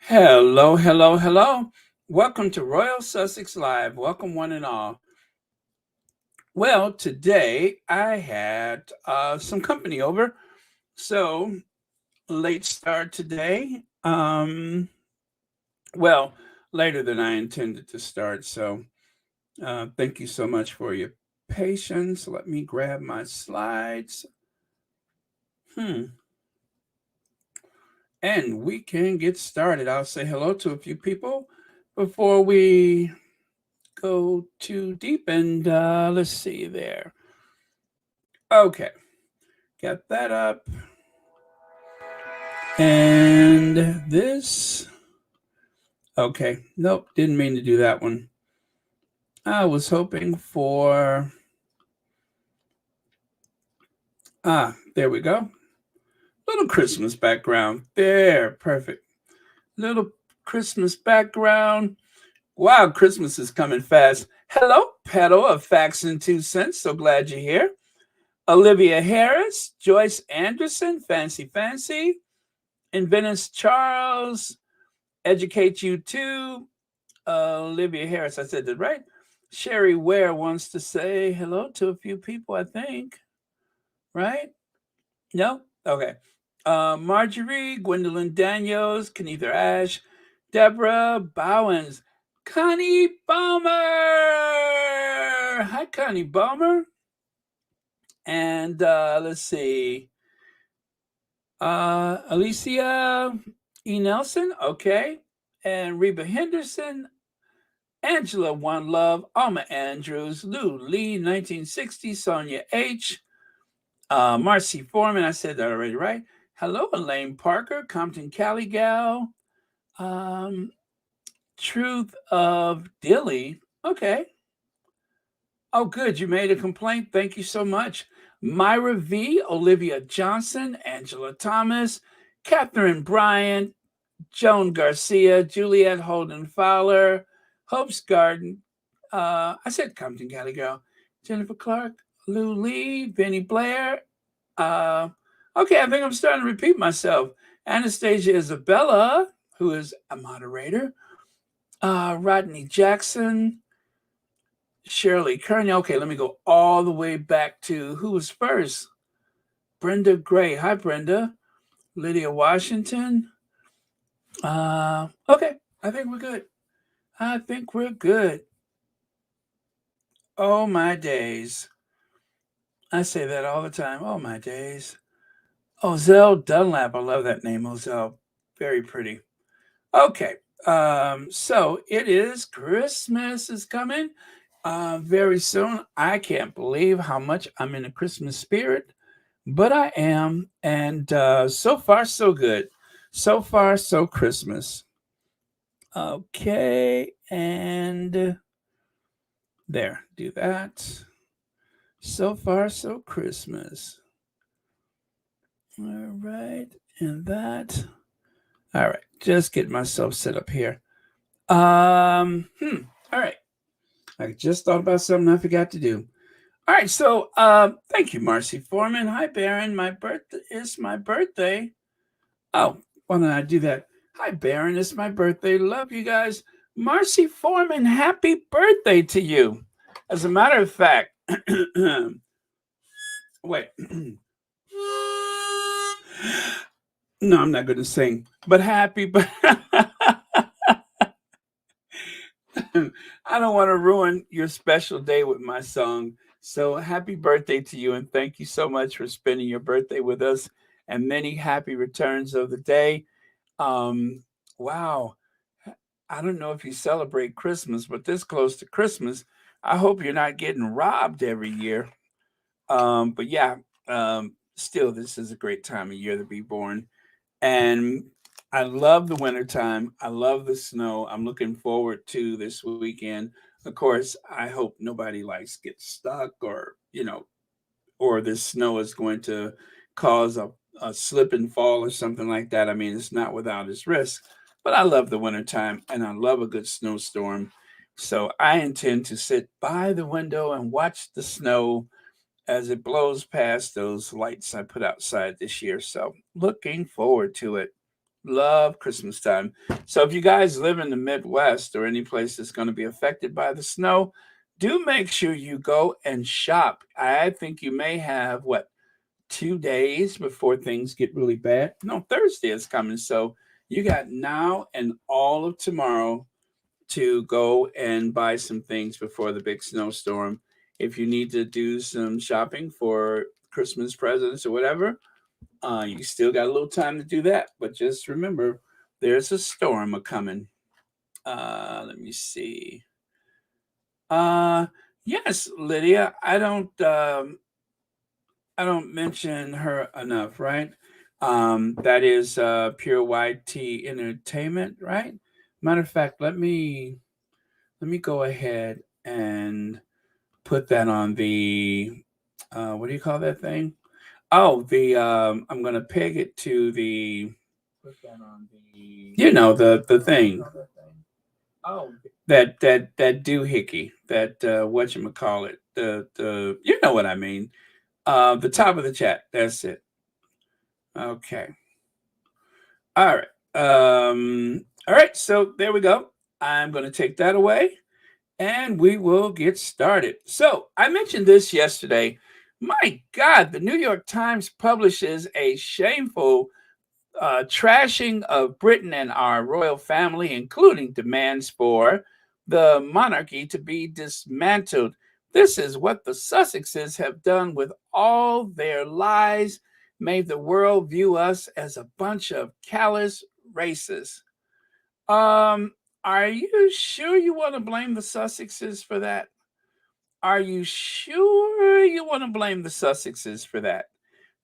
Hello, hello, hello. Welcome to Royal Sussex Live. Welcome, one and all. Well, today I had some company over, so late start today. Well, later than I intended to start. So, thank you so much for your patience. Let me grab my slides. Hmm. And we can get started. I'll say hello to a few people before we go too deep. And let's see there. Okay, got that up. And this. Okay, nope, didn't mean to do that one. I was hoping for. There we go. Little Christmas background. There, perfect. Little Christmas background. Wow, Christmas is coming fast. Hello, Petal of Facts and Two Cents. So glad you're here. Olivia Harris, Joyce Anderson, Fancy Fancy, Invenice Charles, Educate You Too, Olivia Harris. I said that right. Sherry Ware wants to say hello to a few people, I think. Right? No? Okay. Marjorie, Gwendolyn Daniels, Kenether Ash, Deborah Bowens, Connie Balmer. Hi, Connie Balmer. And let's see. Alicia E. Nelson. Okay. And Reba Henderson. Angela One Love, Alma Andrews, Lou Lee, 1960, Sonia H., Marcy Foreman, I said that already, right? Hello, Elaine Parker, Compton Cali Gal, um, Truth of Dilly. Okay. Oh, good. You made a complaint. Thank you so much. Myra V., Olivia Johnson, Angela Thomas, Catherine Bryant, Joan Garcia, Juliet Holden Fowler, Hope's Garden. I said Compton Cali Girl. Jennifer Clark, Lou Lee, Benny Blair. Uh, okay, I think I'm starting to repeat myself. Anastasia Isabella, who is a moderator. Rodney Jackson, Shirley Kearney. Okay, let me go all the way back to who was first? Brenda Gray. Hi, Brenda. Lydia Washington. Okay, I think we're good. I think we're good. Oh, my days. I say that all the time. Oh, my days. Ozell Dunlap. I love that name, Ozell. Very pretty. Okay. So it is Christmas is coming very soon. I can't believe how much I'm in a Christmas spirit, but I am. And so far, so good. So far, so Christmas. Okay. And there, do that. So far, so Christmas. All right. And that. All right. Just get myself set up here. All right. I just thought about something I forgot to do. All right. So, thank you, Marcy Foreman. Hi, Baron. My birthday is my birthday. Oh, why don't I do that? Hi, Baron. It's my birthday. Love you guys. Marcy Foreman, happy birthday to you. As a matter of fact, wait. No, I'm not going to sing, but happy. But I don't want to ruin your special day with my song. So happy birthday to you, and thank you so much for spending your birthday with us, and many happy returns of the day. Um, wow. I don't know if you celebrate Christmas, but this close to Christmas, I hope you're not getting robbed every year. But yeah, still, this is a great time of year to be born. And I love the wintertime. I love the snow. I'm looking forward to this weekend. Of course, I hope nobody likes gets stuck or, or this snow is going to cause a slip and fall or something like that. I mean, it's not without its risk. But I love the wintertime and I love a good snowstorm. So I intend to sit by the window and watch the snow as it blows past those lights I put outside this year. So looking forward to it. Love Christmas time. So if you guys live in the Midwest or any place that's going to be affected by the snow, do make sure you go and shop. I think you may have what 2 days before things get really bad. No, Thursday is coming. So you got now and all of tomorrow to go and buy some things before the big snowstorm. If you need to do some shopping for Christmas presents or whatever, you still got a little time to do that. But just remember, there's a storm a coming. Let me see. Uh, yes, Lydia. I don't mention her enough, right? That is Pure White Tea Entertainment, right? Matter of fact, let me go ahead and put that on the what do you call that thing? Oh, the I'm gonna peg it to the put that on the the thing that doohickey that whatchamacallit the you know what I mean, the top of the chat, that's it. Okay, all right, all right, so there we go. I'm gonna take that away and we will get started. So, I mentioned this yesterday. My God, the New York Times publishes a shameful trashing of Britain and our royal family, including demands for the monarchy to be dismantled. This is what the Sussexes have done with all their lies, made the world view us as a bunch of callous racists. Um, are you sure you want to blame the Sussexes for that? Are you sure you want to blame the Sussexes for that?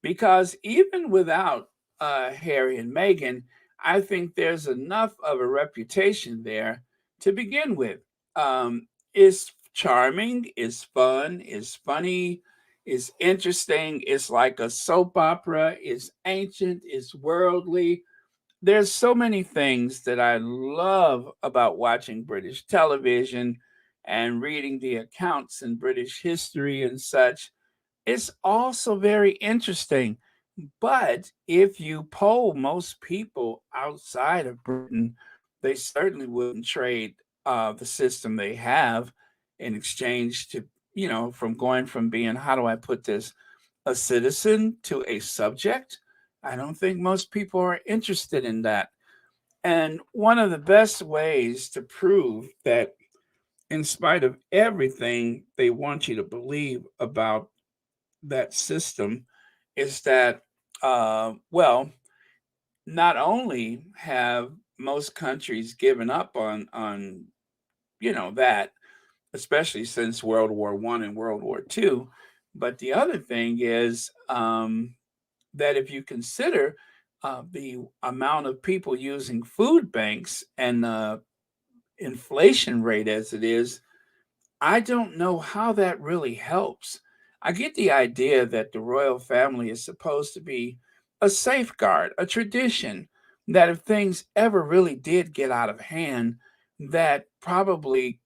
Because even without Harry and Meghan, I think there's enough of a reputation there to begin with. It's charming, it's fun, it's funny, it's interesting, it's like a soap opera, it's ancient, it's worldly. There's so many things that I love about watching British television and reading the accounts in British history and such. It's also very interesting. But if you poll most people outside of Britain, they certainly wouldn't trade the system they have in exchange to, from going from being, how do I put this, a citizen to a subject. I don't think most people are interested in that. And one of the best ways to prove that, in spite of everything they want you to believe about that system, is that, well, not only have most countries given up on that, especially since World War I and World War II, but the other thing is that if you consider the amount of people using food banks and the inflation rate as it is, I don't know how that really helps. I get the idea that the royal family is supposed to be a safeguard, a tradition, that if things ever really did get out of hand, that probably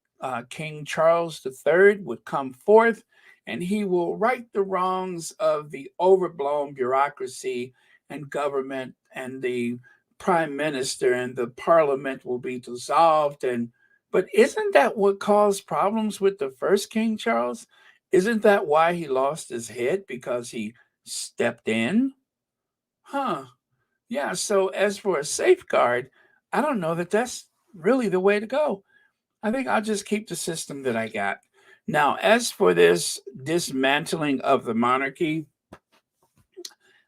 King Charles III would come forth and he will right the wrongs of the overblown bureaucracy and government, and the prime minister and the parliament will be dissolved. And but isn't that what caused problems with the first King Charles? Isn't that why he lost his head? Because he stepped in? Huh. Yeah, so as for a safeguard, I don't know that that's really the way to go. I think I'll just keep the system that I got. Now, as for this dismantling of the monarchy,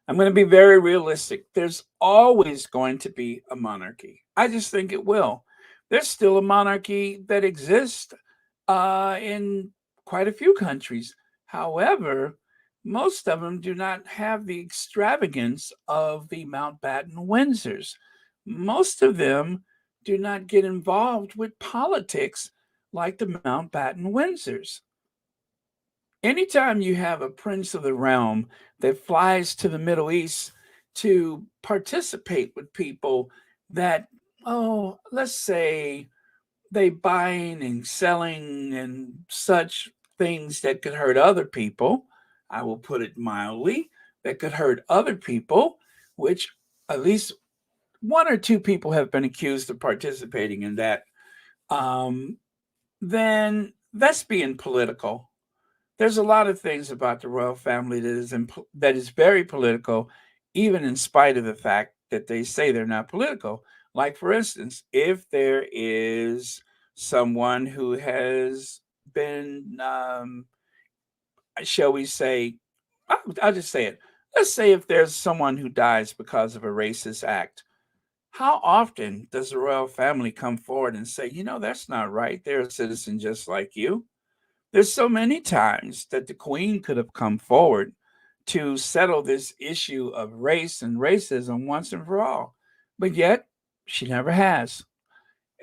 I'm going to be very realistic. There's always going to be a monarchy. I just think it will. There's still a monarchy that exists in quite a few countries. However, most of them do not have the extravagance of the Mountbatten-Windsors. Most of them do not get involved with politics like the Mountbatten-Windsors. Anytime you have a prince of the realm that flies to the Middle East to participate with people that, oh, let's say they buying and selling and such things that could hurt other people, I will put it mildly, that could hurt other people, which at least one or two people have been accused of participating in that, um, then that's being political. There's a lot of things about the royal family that is very political, even in spite of the fact that they say they're not political. Like, for instance, if there is someone who has been, shall we say, I'll just say it. Let's say if there's someone who dies because of a racist act, how often does the royal family come forward and say, that's not right? They're a citizen just like you? There's so many times that the queen could have come forward to settle this issue of race and racism once and for all, but yet she never has.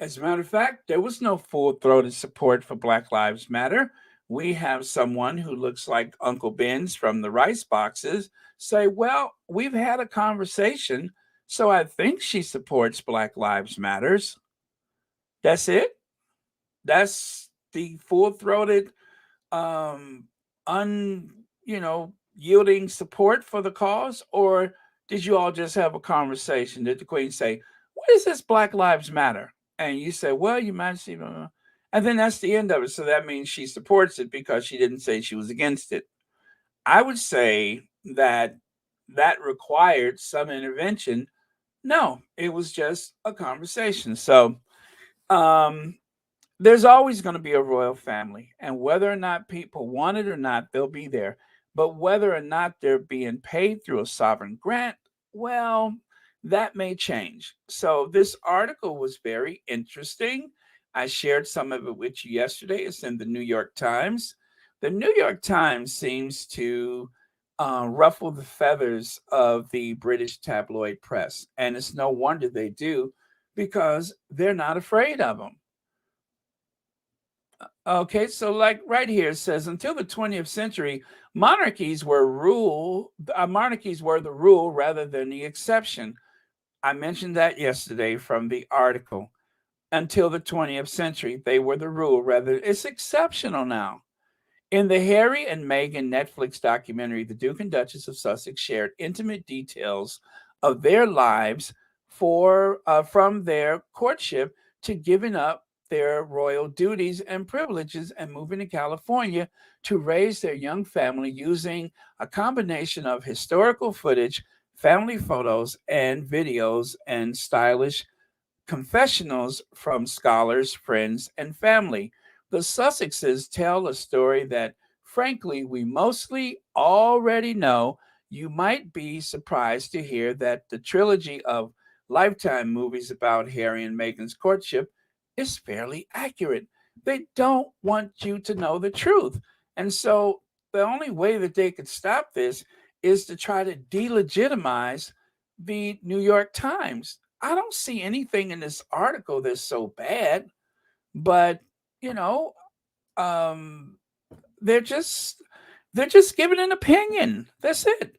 As a matter of fact, there was no full throated support for Black Lives Matter. We have someone who looks like Uncle Ben's from the Rice Boxes say, well, we've had a conversation, so I think she supports Black Lives Matters. That's it. That's the full throated, um, un, yielding support for the cause? Or did you all just have a conversation? Did the Queen say, what is this Black Lives Matter? And you say, well, you might see, and then that's the end of it. So that means she supports it because she didn't say she was against it. I would say that that required some intervention. No, it was just a conversation. So, um, there's always going to be a royal family, and whether or not people want it or not, they'll be there. But whether or not they're being paid through a sovereign grant, well, that may change. So this article was very interesting. I shared some of it with you yesterday. It's in the New York Times. The New York Times seems to ruffle the feathers of the British tabloid press, and it's no wonder they do, because they're not afraid of them. Okay, so like right here it says, until the 20th century, monarchies were the rule rather than the exception. I mentioned that yesterday from the article. Until the 20th century, they were the rule rather. It's exceptional now. In the Harry and Meghan Netflix documentary, the Duke and Duchess of Sussex shared intimate details of their lives from their courtship to giving up their royal duties and privileges and moving to California to raise their young family using a combination of historical footage, family photos, and videos, and stylish confessionals from scholars, friends, and family. The Sussexes tell a story that, frankly, we mostly already know. You might be surprised to hear that the trilogy of Lifetime movies about Harry and Meghan's courtship is fairly accurate. They don't want you to know the truth. And so the only way that they could stop this is to try to delegitimize the New York Times. I don't see anything in this article that's so bad, but you know, um, they're just they're just giving an opinion. That's it.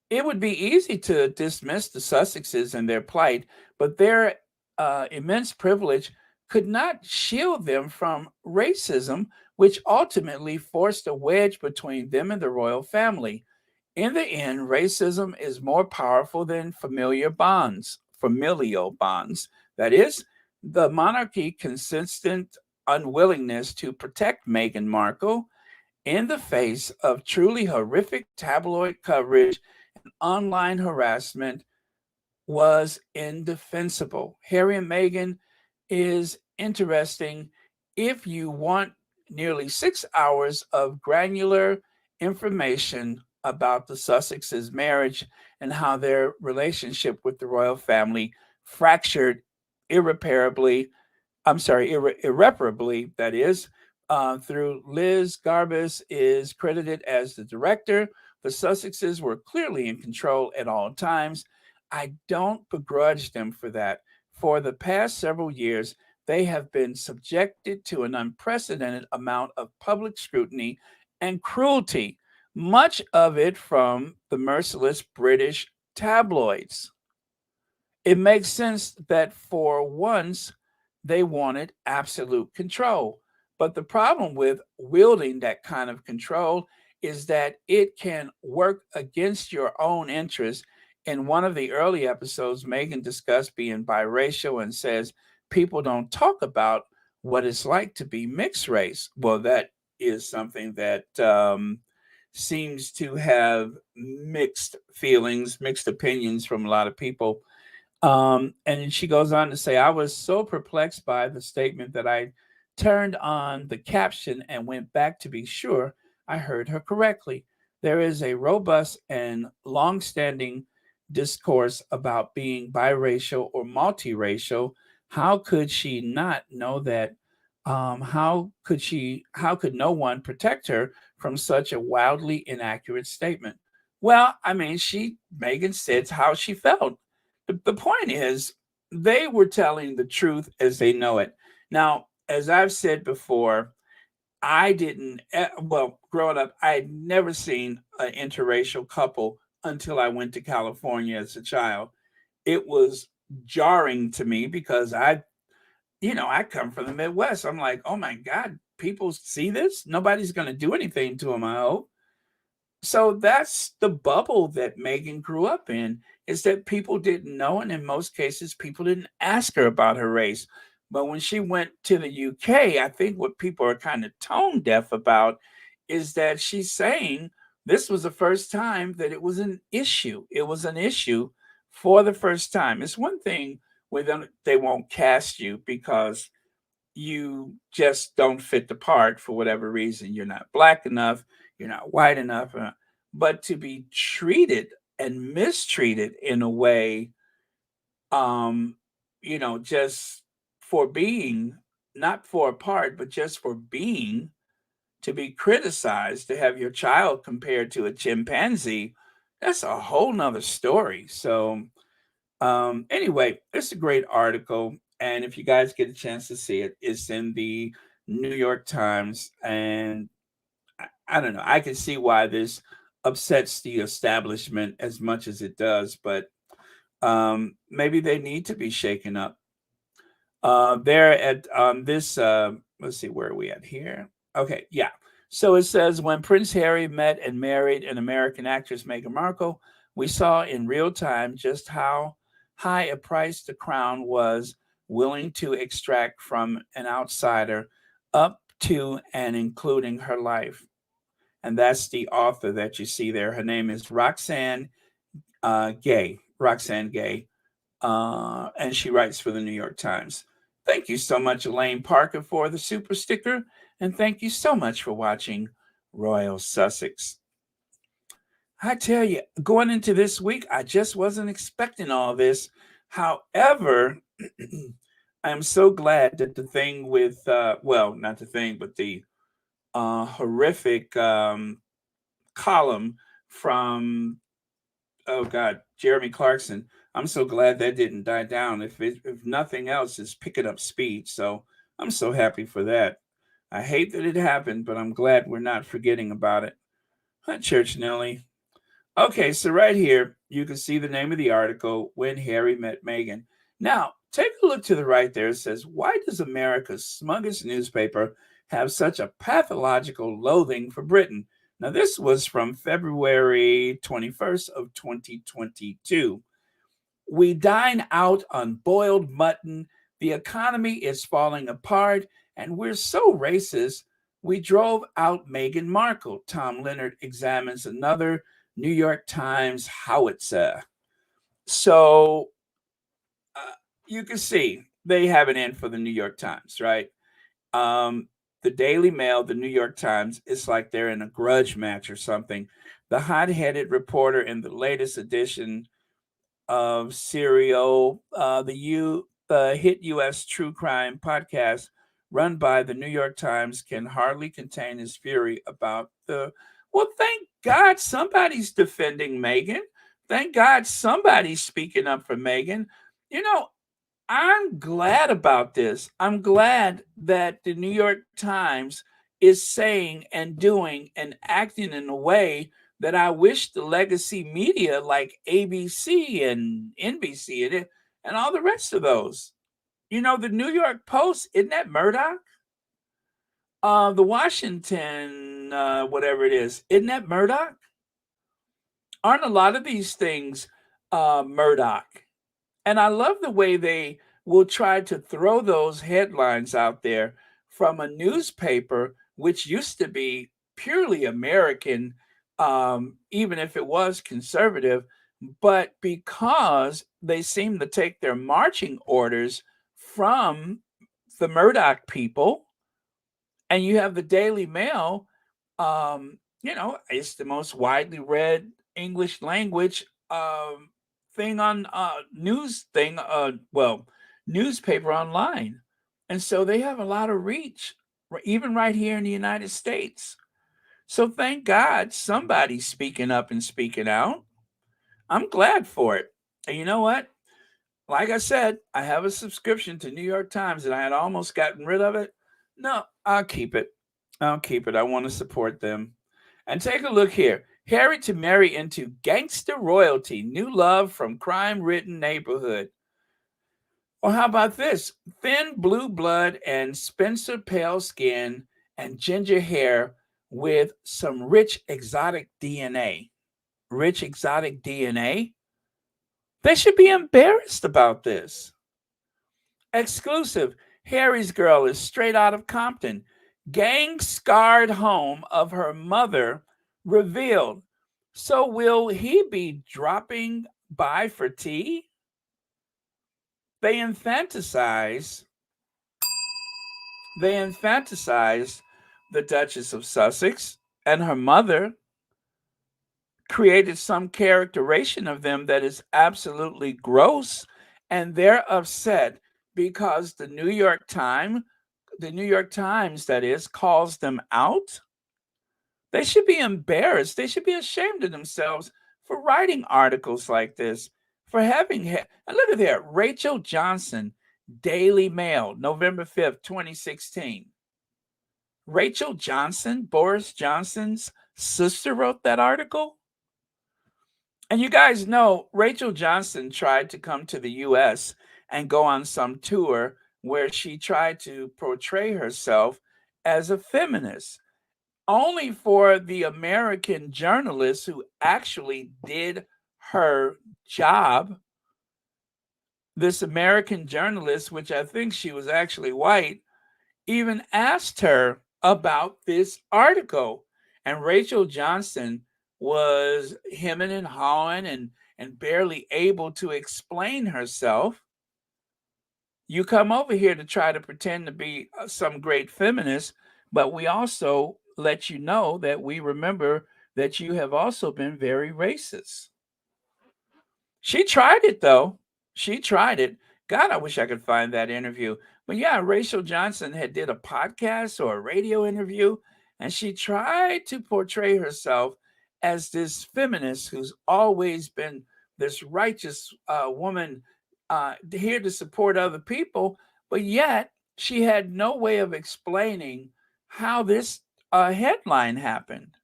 It would be easy to dismiss the Sussexes and their plight, but their immense privilege could not shield them from racism, which ultimately forced a wedge between them and the royal family. In the end, racism is more powerful than familial bonds. That is, the monarchy consistent unwillingness to protect Meghan Markle in the face of truly horrific tabloid coverage and online harassment was indefensible. Harry and Meghan is interesting if you want nearly 6 hours of granular information about the Sussexes' marriage and how their relationship with the royal family fractured irreparably irreparably, that is, through Liz Garbus is credited as the director. The Sussexes were clearly in control at all times. I don't begrudge them for that. For the past several years, they have been subjected to an unprecedented amount of public scrutiny and cruelty, much of it from the merciless British tabloids. It makes sense that for once they wanted absolute control. But the problem with wielding that kind of control is that it can work against your own interests in one of the early episodes, Meghan discussed being biracial and says people don't talk about what it's like to be mixed race. Well, that is something that seems to have mixed feelings, mixed opinions from a lot of people. And she goes on to say, I was so perplexed by the statement that I turned on the caption and went back to be sure I heard her correctly. There is a robust and long-standing discourse about being biracial or multiracial. How could she not know that? How could no one protect her from such a wildly inaccurate statement? Well, I mean, Meghan said how she felt. The point is, they were telling the truth as they know it. Now, as I've said before, I didn't, well, growing up, I had never seen an interracial couple until I went to California as a child. It was jarring to me because I come from the Midwest. I'm like, oh my God, people see this? Nobody's going to do anything to them, I hope. So that's the bubble that Meghan grew up in, is that people didn't know, and in most cases, people didn't ask her about her race. But when she went to the UK, I think what people are kind of tone deaf about is that she's saying this was the first time that it was an issue. It was an issue for the first time. It's one thing when they won't cast you because you just don't fit the part for whatever reason. You're not black enough, you're not white enough, but to be treated and mistreated in a way, um, just for being, not for a part, but just for being, to be criticized, to have your child compared to a chimpanzee, that's a whole nother story. So, anyway, it's a great article. And if you guys get a chance to see it, it's in the New York Times. And I don't know, I can see why this upsets the establishment as much as it does, but maybe they need to be shaken up. There at this, let's see, where are we at here? Okay, yeah. So it says when Prince Harry met and married an American actress, Meghan Markle, we saw in real time just how high a price the crown was willing to extract from an outsider, up to and including her life. And that's the author that you see there. Her name is Roxane Gay. Roxane Gay, and she writes for the New York Times. Thank you so much, Elaine Parker, for the super sticker, and thank you so much for watching Royal Sussex. I tell you, going into this week, I just wasn't expecting all this. However, I'm so glad that the thing with, well, not the thing, but the horrific column from, oh God, Jeremy Clarkson. I'm so glad that didn't die down. If nothing else, it's picking up speed. So I'm so happy for that. I hate that it happened, but I'm glad we're not forgetting about it. Hi, Church Nelly. Okay, so right here, you can see the name of the article, When Harry Met Meghan. Now, take a look to the right there. It says, why does America's smuggest newspaper have such a pathological loathing for Britain? Now, this was from February 21st of 2022. We dine out on boiled mutton. The economy is falling apart, and we're so racist. We drove out Meghan Markle. Tom Leonard examines another New York Times howitzer. So you can see they have it in for the New York Times, right? The Daily Mail, the New York Times, it's like they're in a grudge match or something. The hot-headed reporter in the latest edition of Serial, the hit U.S. true crime podcast run by the New York Times, can hardly contain his fury about the. Well, thank God somebody's defending Meghan. Thank God somebody's speaking up for Meghan. You know, I'm glad about this. I'm glad that the New York Times is saying and doing and acting in a way that I wish the legacy media like ABC and NBC and all the rest of those. The New York Post, isn't that Murdoch? The Washington, whatever it is, isn't that Murdoch? Aren't a lot of these things Murdoch. And I love the way they will try to throw those headlines out there from a newspaper, which used to be purely American, even if it was conservative. But because they seem to take their marching orders from the Murdoch people, and you have the Daily Mail, it's the most widely read English language thing on newspaper online. And so they have a lot of reach, even right here in the United States. So thank God somebody's speaking up and speaking out. I'm glad for it. And you know what? Like I said, I have a subscription to New York Times and I had almost gotten rid of it. No, I'll keep it. I'll keep it. I want to support them. And take a look here. Harry to marry into gangster royalty. New love from crime-ridden neighborhood. Or how about this? Thin blue blood and Spencer pale skin and ginger hair with some rich exotic DNA. Rich exotic DNA? They should be embarrassed about this. Exclusive. Harry's girl is straight out of Compton. Gang scarred home of her mother revealed. So will he be dropping by for tea? They infantilize the Duchess of Sussex and her mother, created some characterization of them that is absolutely gross, and they're upset because the New York Times, that is, calls them out. They should be embarrassed. They should be ashamed of themselves for writing articles like this, for having. And look at there, Rachel Johnson, Daily Mail, November 5th, 2016. Rachel Johnson, Boris Johnson's sister, wrote that article. And you guys know Rachel Johnson tried to come to the US and go on some tour where she tried to portray herself as a feminist, only for the American journalist who actually did her job. This American journalist, which I think she was actually white, even asked her about this article. And Rachel Johnson was hemming and hawing and barely able to explain herself. You come over here to try to pretend to be some great feminist, but we also let you know that we remember that you have also been very racist. She tried it though. She tried it. God, I wish I could find that interview. But yeah, Rachel Johnson had did a podcast or a radio interview, and she tried to portray herself as this feminist who's always been this righteous woman here to support other people, but yet she had no way of explaining how this headline happened.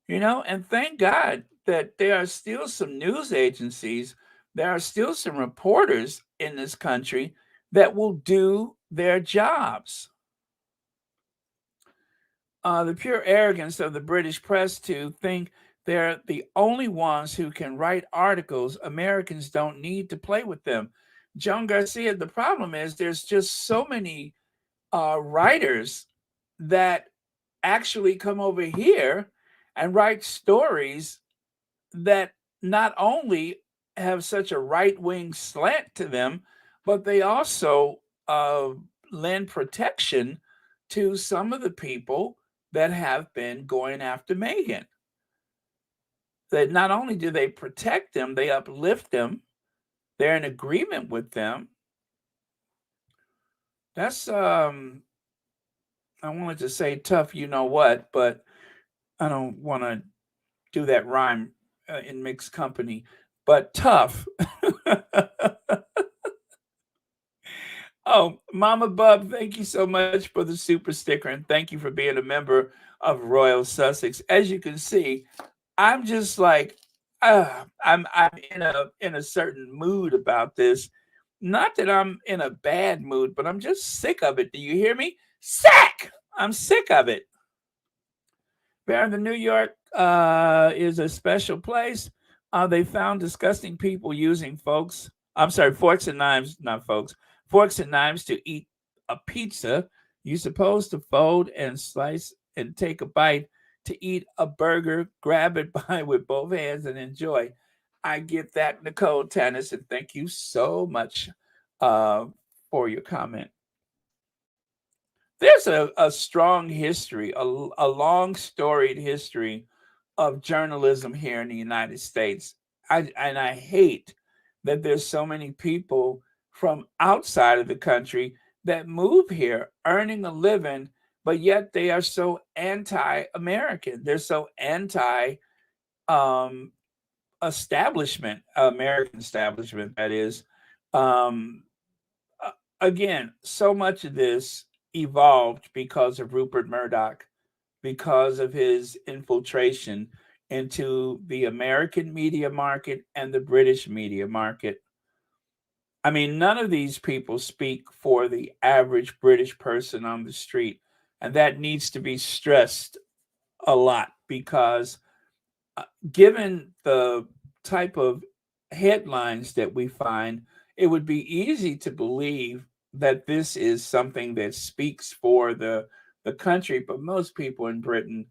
And thank God that there are still some news agencies, there are still some reporters in this country that will do their jobs. The pure arrogance of the British press to think they're the only ones who can write articles. Americans don't need to play with them. Joan Garcia, the problem is there's just so many writers that actually come over here and write stories that not only have such a right wing slant to them, but they also lend protection to some of the people that have been going after Meghan. That not only do they protect them, they uplift them, they're in agreement with them. That's I wanted to say tough, you know what, but I don't want to do that rhyme in mixed company. But tough. Oh, Mama Bub, thank you so much for the super sticker, and thank you for being a member of Royal Sussex. As you can see, I'm just like, I'm in a certain mood about this. Not that I'm in a bad mood, but I'm just sick of it. Do you hear me? Sick! I'm sick of it. Baron, the New York is a special place. They found disgusting people using forks and knives, not folks, forks and knives to eat a pizza. You're supposed to fold and slice and take a bite to eat a burger, grab it by with both hands and enjoy. I get that, Nicole Tannis, and thank you so much uh, for your comment. There's a strong history, a long storied history of journalism here in the United States. And I hate that there's so many people from outside of the country that move here earning a living, but yet they are so anti-American. They're so anti um, establishment, American establishment, that is. Um, Again, so much of this evolved because of Rupert Murdoch, because of his infiltration into the American media market and the British media market. I mean, none of these people speak for the average British person on the street. And that needs to be stressed a lot because, uh, given the type of headlines that we find, it would be easy to believe that this is something that speaks for the country, but most people in Britain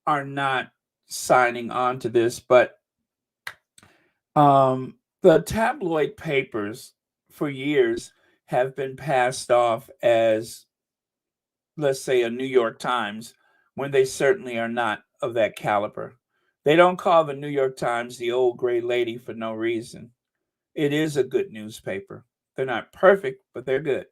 are not signing on to this. But the tabloid papers for years have been passed off as, let's say, a New York Times, when they certainly are not of that caliber. They don't call the New York Times the old gray lady for no reason. It is a good newspaper. They're not perfect, but they're good.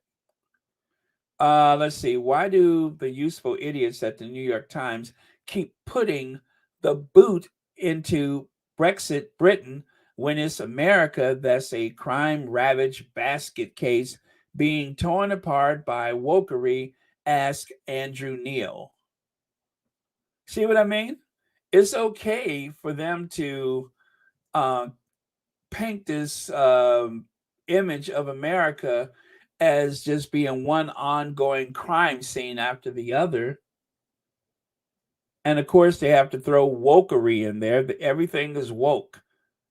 Let's see. Why do the useful idiots at the New York Times keep putting the boot into Brexit Britain when it's America that's a crime ravaged basket case being torn apart by wokery? Ask Andrew Neil. See what I mean? It's okay for them to uh, paint this image of America as just being one ongoing crime scene after the other. And of course, they have to throw wokery in there. Everything is woke,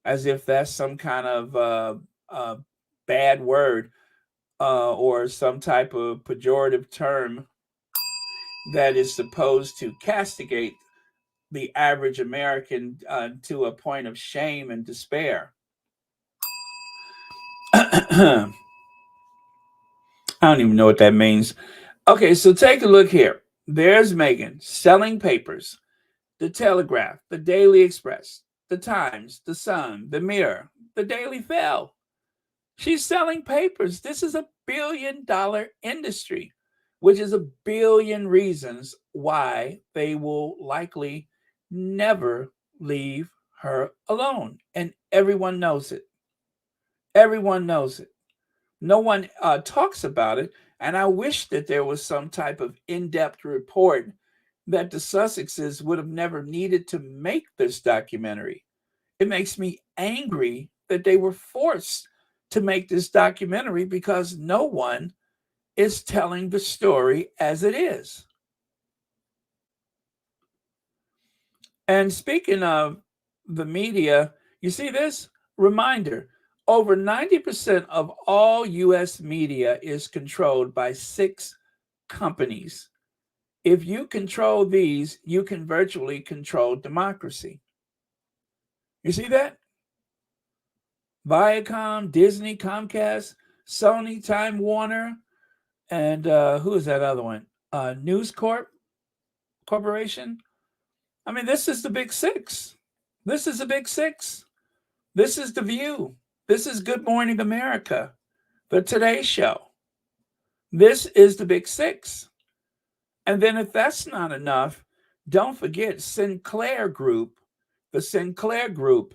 as if that's some kind of bad word, or some type of pejorative term that is supposed to castigate the average American to a point of shame and despair. I don't even know what that means. Okay, so take a look here. There's Meghan selling papers: the Telegraph, the Daily Express, the Times, the Sun, the Mirror, the Daily Mail. She's selling papers. This is $1 billion industry, which is a billion reasons why they will likely never leave her alone. And everyone knows it. Everyone knows it. No one talks about it. And I wish that there was some type of in depth report that the Sussexes would have never needed to make this documentary. It makes me angry that they were forced to make this documentary because no one is telling the story as it is. And speaking of the media, you see this? Reminder: over 90% of all US media is controlled by 6 companies. If you control these, you can virtually control democracy. You see that? Viacom, Disney, Comcast, Sony, Time Warner, and who is that other one? News Corporation. I mean, this is the big 6. This is the big 6. This is The View. This is Good Morning America, the Today Show. This is the big 6. And then, if that's not enough, don't forget Sinclair Group, the Sinclair Group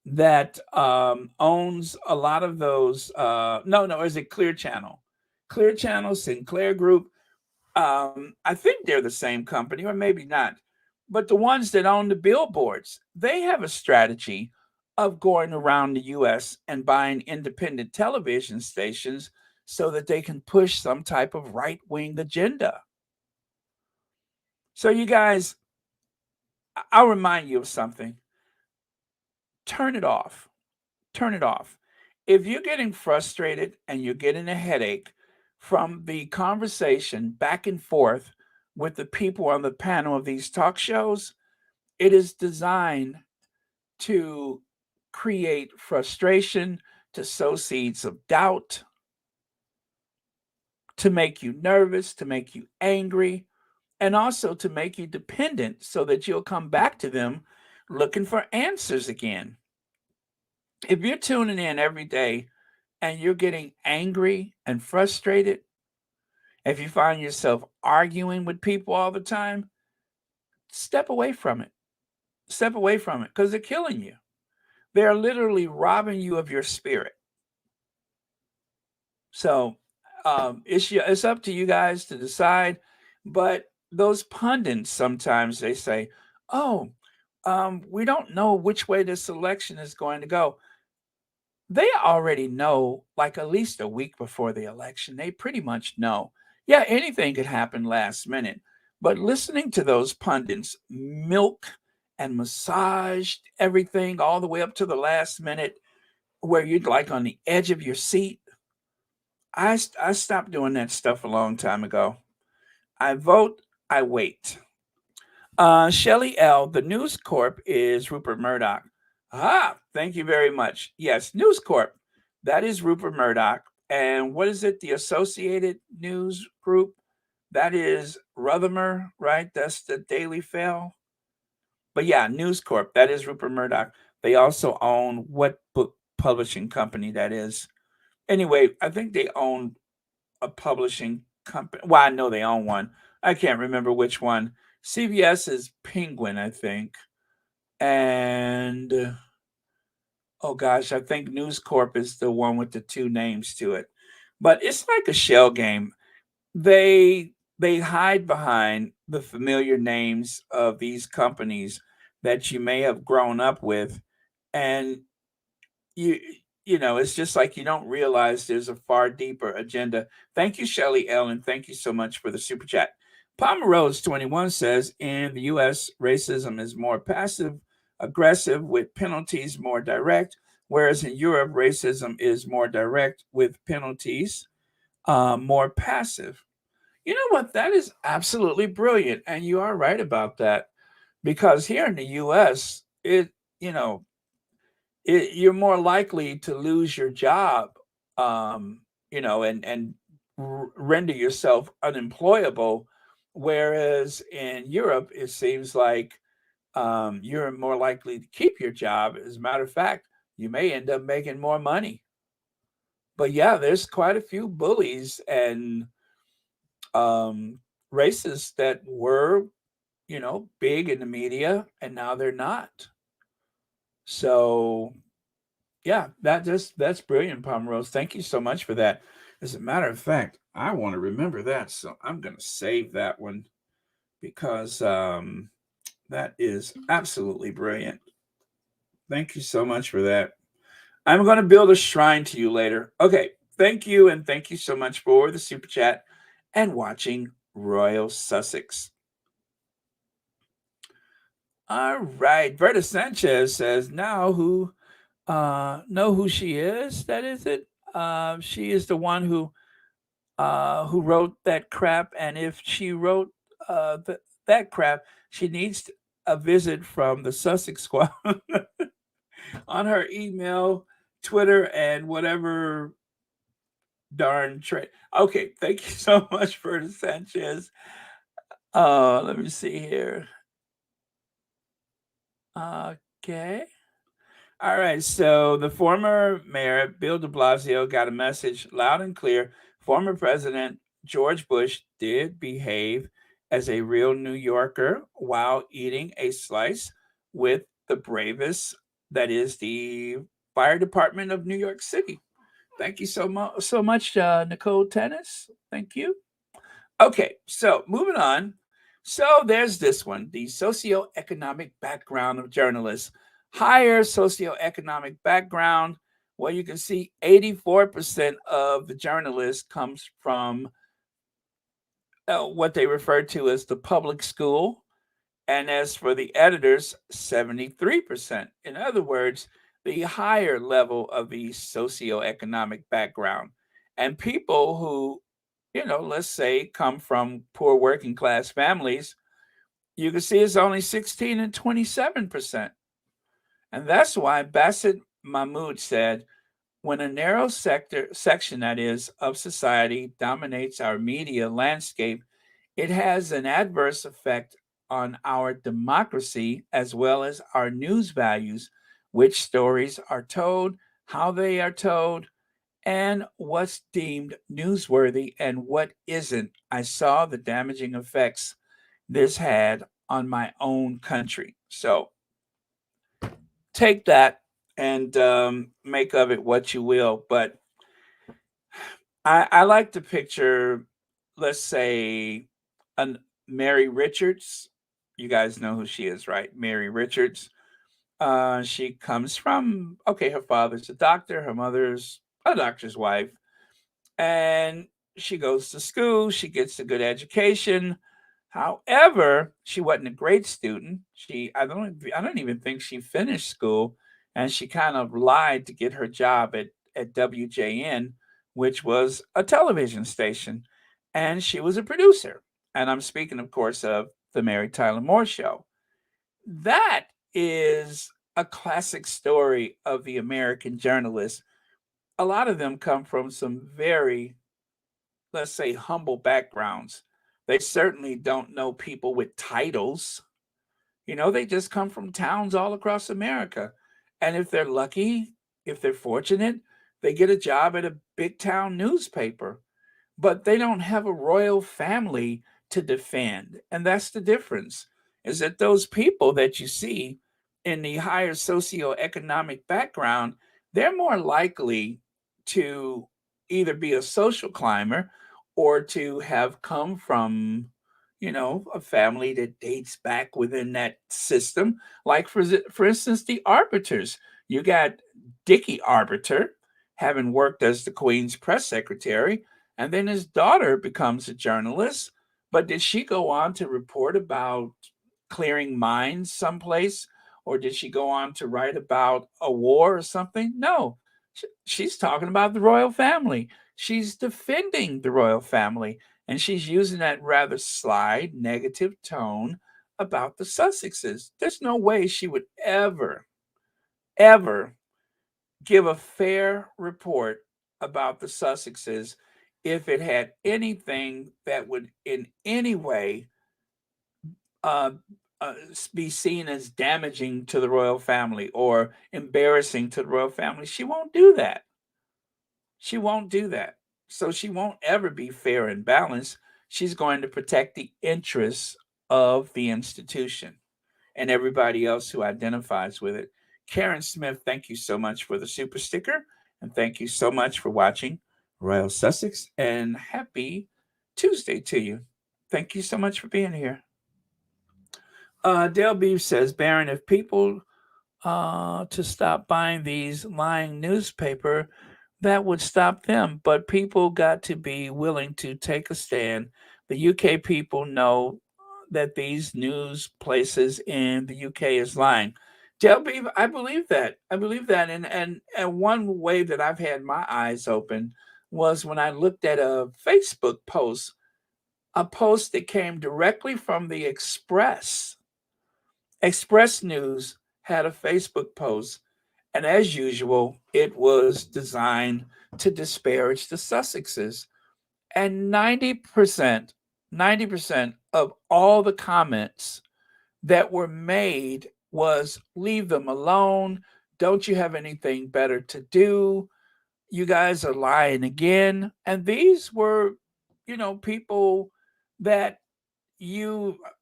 that owns a lot of those. No, is it Clear Channel? Clear Channel, Sinclair Group. I think they're the same company, or maybe not. But the ones that own the billboards, they have a strategy of going around the US and buying independent television stations so that they can push some type of right wing agenda. So, you guys, I'll remind you of something. turn it off. Turn it off. If you're getting frustrated and you're getting a headache from the conversation back and forth with the people on the panel of these talk shows, it is designed to create frustration, to sow seeds of doubt, to make you nervous, to make you angry, and also to make you dependent so that you'll come back to them looking for answers again. If you're tuning in every day and you're getting angry and frustrated, if you find yourself arguing with people all the time, step away from it. Step away from it because they're killing you. They're literally robbing you of your spirit. So it's up to you guys to decide. But those pundits sometimes they say, "Oh, we don't know which way this election is going to go." They already know, like at least a week before the election. They pretty much know. Yeah, anything could happen last minute. But listening to those pundits milk and massage everything all the way up to the last minute, where you're like on the edge of your seat. I stopped doing that stuff a long time ago. I vote, I wait. Shelley L., the News Corp is Rupert Murdoch. Ah, thank you very much. Yes, News Corp. That is Rupert Murdoch. And what is it? The Associated News Group. That is Ruthermer, right? That's the Daily Fail. But yeah, News Corp. That is Rupert Murdoch. They also own what book publishing company that is. Anyway, I think they own a publishing company. Well, I know they own one. I can't remember which one. CBS is Penguin, I think. And oh gosh, I think News Corp is the one with the two names to it. But it's like a shell game. They hide behind the familiar names of these companies that you may have grown up with, and you you know, it's just like you don't realize there's a far deeper agenda. Thank you, Shelley Ellen. Thank you so much for the super chat. Pomeroy's 21 says in the US, racism is more passive aggressive with penalties more direct, whereas in Europe, racism is more direct with penalties more passive. You know what? That is absolutely brilliant. And you are right about that. Because here in the US, you know, you're more likely to lose your job, you know, and render yourself unemployable. Whereas in Europe, it seems like you're more likely to keep your job. As a matter of fact, you may end up making more money. But yeah, there's quite a few bullies and um, racists that were, you know, big in the media, and now they're not. So yeah, that's brilliant, Pomerose. Thank you so much for that. As a matter of fact, I want to remember that, so I'm going to save that one because that is absolutely brilliant. Thank you so much for that. I'm going to build a shrine to you later. Okay, thank you, and thank you so much for the super chat and watching Royal Sussex. All right, Berta Sanchez says now who know who she is. That is it. She is the one who wrote that crap, and if she wrote that crap, she needs a visit from the Sussex Squad on her email, Twitter, and whatever darn trade. Okay, thank you so much, Berta Sanchez. Let me see here. Okay. All right, so the former mayor, Bill de Blasio, got a message loud and clear. Former President George Bush did behave as a real New Yorker while eating a slice with the bravest, that is the fire department of New York City. Thank you so much, Nicole Tennis. Thank you. Okay, so moving on. So there's this one, the socioeconomic background of journalists. Higher socioeconomic background. Well, you can see 84% of the journalists comes from what they refer to as the public school. And as for the editors, 73%. In other words, the higher level of the socioeconomic background. And people who, let's say come from poor working class families, you can see it's only 16 and 27%. And that's why Bassett Mahmoud said, when a narrow section that is of society dominates our media landscape, it has an adverse effect on our democracy as well as our news values, which stories are told, how they are told, and what's deemed newsworthy and what isn't. I saw the damaging effects this had on my own country. So take that and make of it what you will. But I like to picture, let's say, an Mary Richards. You guys know who she is, right? Mary Richards. She comes from, okay, her father's a doctor, her mother's a doctor's wife, and she goes to school, she gets a good education. However, she wasn't a great student. I don't even think she finished school, and she kind of lied to get her job at WJN, which was a television station, and she was a producer. And I'm speaking, of course, of the Mary Tyler Moore Show. That is a classic story of the American journalist. A lot of them come from some very, let's say, humble backgrounds. They certainly don't know people with titles. They just come from towns all across America. And if they're lucky, if they're fortunate, they get a job at a big town newspaper, but they don't have a royal family to defend. And that's the difference, is that those people that you see in the higher socioeconomic background, they're more likely to either be a social climber or to have come from, a family that dates back within that system. Like, for instance, the Arbiters. You got Dickie Arbiter having worked as the Queen's press secretary, and then his daughter becomes a journalist. But did she go on to report about clearing mines someplace? Or did she go on to write about a war or something? No. She's talking about the royal family. She's defending the royal family. And she's using that rather sly, negative tone about the Sussexes. There's no way she would ever give a fair report about the Sussexes if it had anything that would in any way uh, uh, be seen as damaging to the royal family or embarrassing to the royal family. She won't do that. She won't do that. So she won't ever be fair and balanced. She's going to protect the interests of the institution and everybody else who identifies with it. Karen Smith, thank you so much for the super sticker. And thank you so much for watching Royal Sussex. And happy Tuesday to you. Thank you so much for being here. Dale Beef says, Baron, if people to stop buying these lying newspaper, that would stop them. But people got to be willing to take a stand. The UK people know that these news places in the UK is lying. Delby, I believe that. I believe that. And one way that I've had my eyes open was when I looked at a Facebook post, a post that came directly from the Express. Express News had a Facebook post, and as usual, it was designed to disparage the Sussexes. And 90% of all the comments that were made was leave them alone. Don't you have anything better to do? You guys are lying again. And these were, people that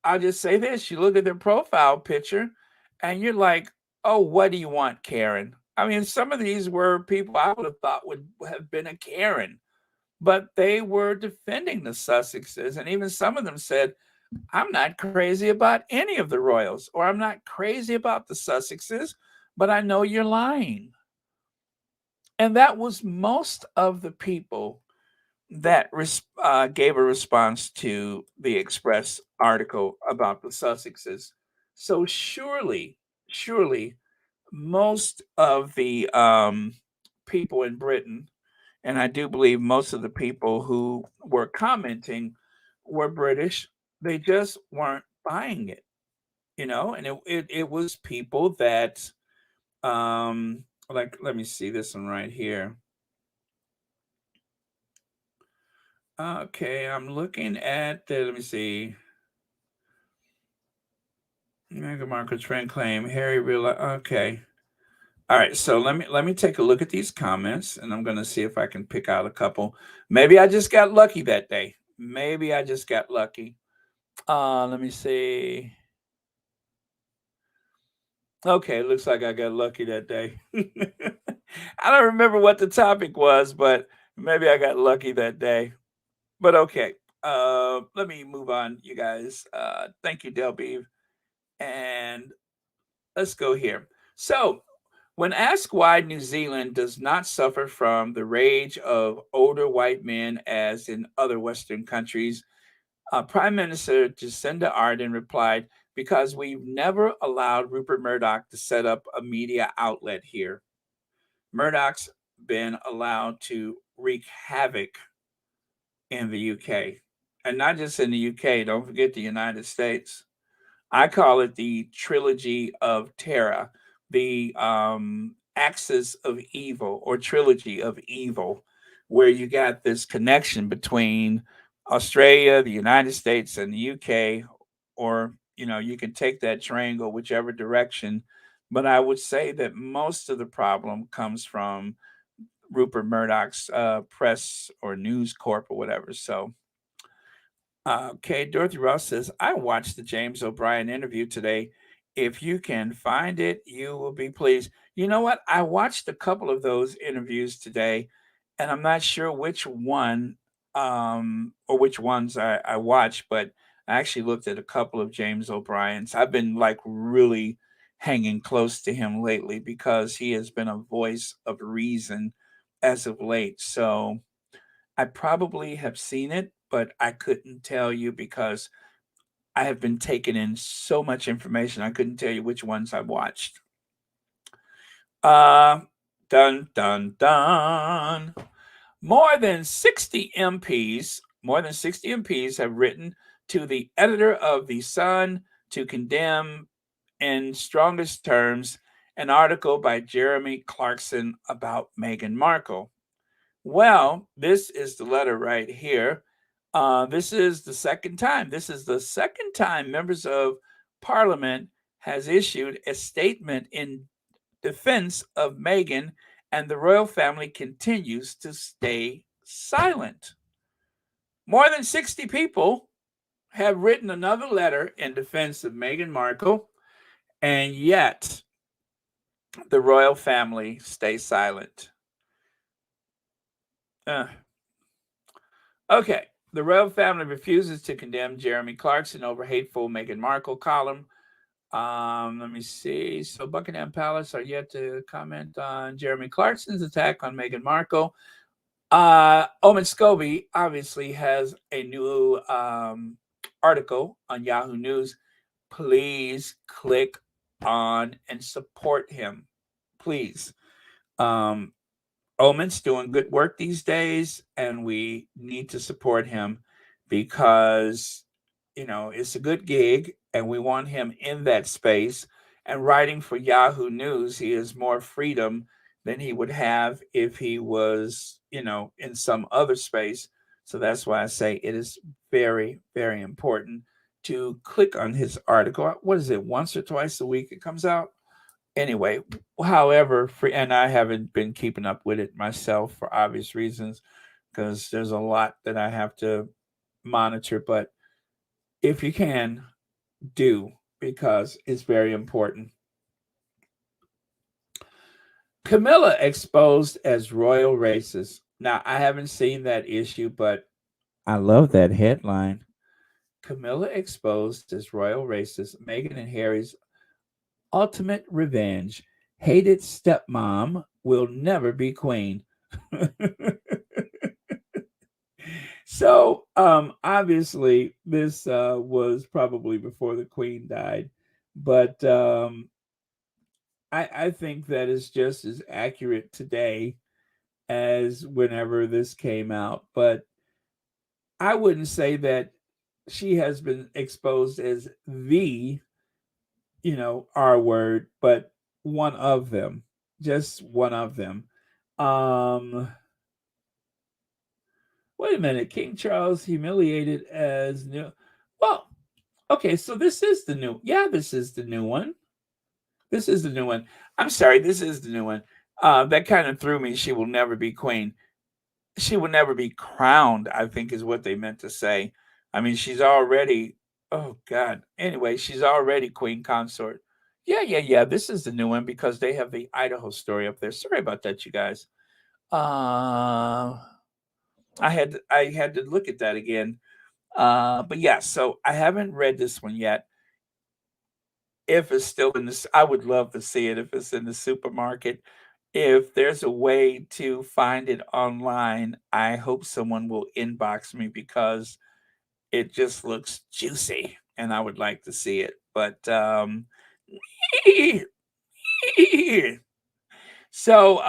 I'll just say this, you look at their profile picture and you're like, oh, what do you want, Karen? I mean, some of these were people I would have thought would have been a Karen, but they were defending the Sussexes. And even some of them said, I'm not crazy about any of the royals, or I'm not crazy about the Sussexes, but I know you're lying. And that was most of the people that gave a response to the Express article about the Sussexes. So surely, most of the people in Britain, and I do believe most of the people who were commenting were British, they just weren't buying it, and it was people that, like, let me see this one right here. Okay, I'm looking at let me see. Meghan Markle's friend claim Harry realized. Okay, all right. So let me take a look at these comments, and I'm gonna see if I can pick out a couple. Maybe I just got lucky that day. Maybe I just got lucky. Let me see. Okay, it looks like I got lucky that day. I don't remember what the topic was, but maybe I got lucky that day. But okay. Let me move on, you guys. Thank you, Delby. And let's go here. So, when asked why New Zealand does not suffer from the rage of older white men as in other Western countries, Prime Minister Jacinda Ardern replied, because we've never allowed Rupert Murdoch to set up a media outlet here. Murdoch's been allowed to wreak havoc in the UK. And not just in the UK, don't forget the United States. I call it the trilogy of terror, the axis of evil or trilogy of evil, where you got this connection between Australia, the United States, and the UK, or you can take that triangle whichever direction. But I would say that most of the problem comes from Rupert Murdoch's press or news corp or whatever. So okay, Dorothy Ross says, I watched the James O'Brien interview today. If you can find it, you will be pleased. You know what? I watched a couple of those interviews today, and I'm not sure which one or which ones I watched, but I actually looked at a couple of James O'Brien's. I've been like really hanging close to him lately because he has been a voice of reason as of late. So I probably have seen it, but I couldn't tell you because I have been taking in so much information. I couldn't tell you which ones I watched. Uh, dun dun dun. More than 60 MPs have written to the editor of The Sun to condemn in strongest terms an article by Jeremy Clarkson about Meghan Markle. Well, this is the letter right here. This is the second time. This is the second time members of Parliament has issued a statement in defense of Meghan, and the royal family continues to stay silent. More than 60 people have written another letter in defense of Meghan Markle, and yet the royal family stays silent. Uh, Okay. The royal family refuses to condemn Jeremy Clarkson over hateful Meghan Markle column. Let me see. So Buckingham Palace are yet to comment on Jeremy Clarkson's attack on Meghan Markle. Omen Scobie obviously has a new article on Yahoo News. Please click on and support him. Please. Um, Omen's doing good work these days, and we need to support him because it's a good gig, and we want him in that space. And writing for Yahoo News, he has more freedom than he would have if he was, in some other space. So that's why I say it is very, very important to click on his article. What is it? Once or twice a week it comes out? Anyway, however, and I haven't been keeping up with it myself for obvious reasons because there's a lot that I have to monitor. But if you can, do because it's very important. Camilla exposed as royal racist. Now, I haven't seen that issue, but I love that headline. Camilla exposed as royal racist. Meghan and Harry's ultimate revenge. Hated stepmom will never be queen. So, obviously, this was probably before the Queen died, but I think that is just as accurate today as whenever this came out. But I wouldn't say that she has been exposed as the, R word, but one of them, just one of them. Um, Wait a minute, King Charles humiliated as new. Well, okay, so this is the new. Yeah, this is the new one. This is the new one. I'm sorry, this is the new one. That kind of threw me. She will never be queen. She will never be crowned, I think is what they meant to say. I mean, she's already, oh God. Anyway, she's already queen consort. Yeah, yeah, yeah. This is the new one because they have the Idaho story up there. Sorry about that, you guys. Uh, I had to look at that again. But yeah, so I haven't read this one yet. If it's still in this, I would love to see it if it's in the supermarket. If there's a way to find it online, I hope someone will inbox me because it just looks juicy and I would like to see it. But so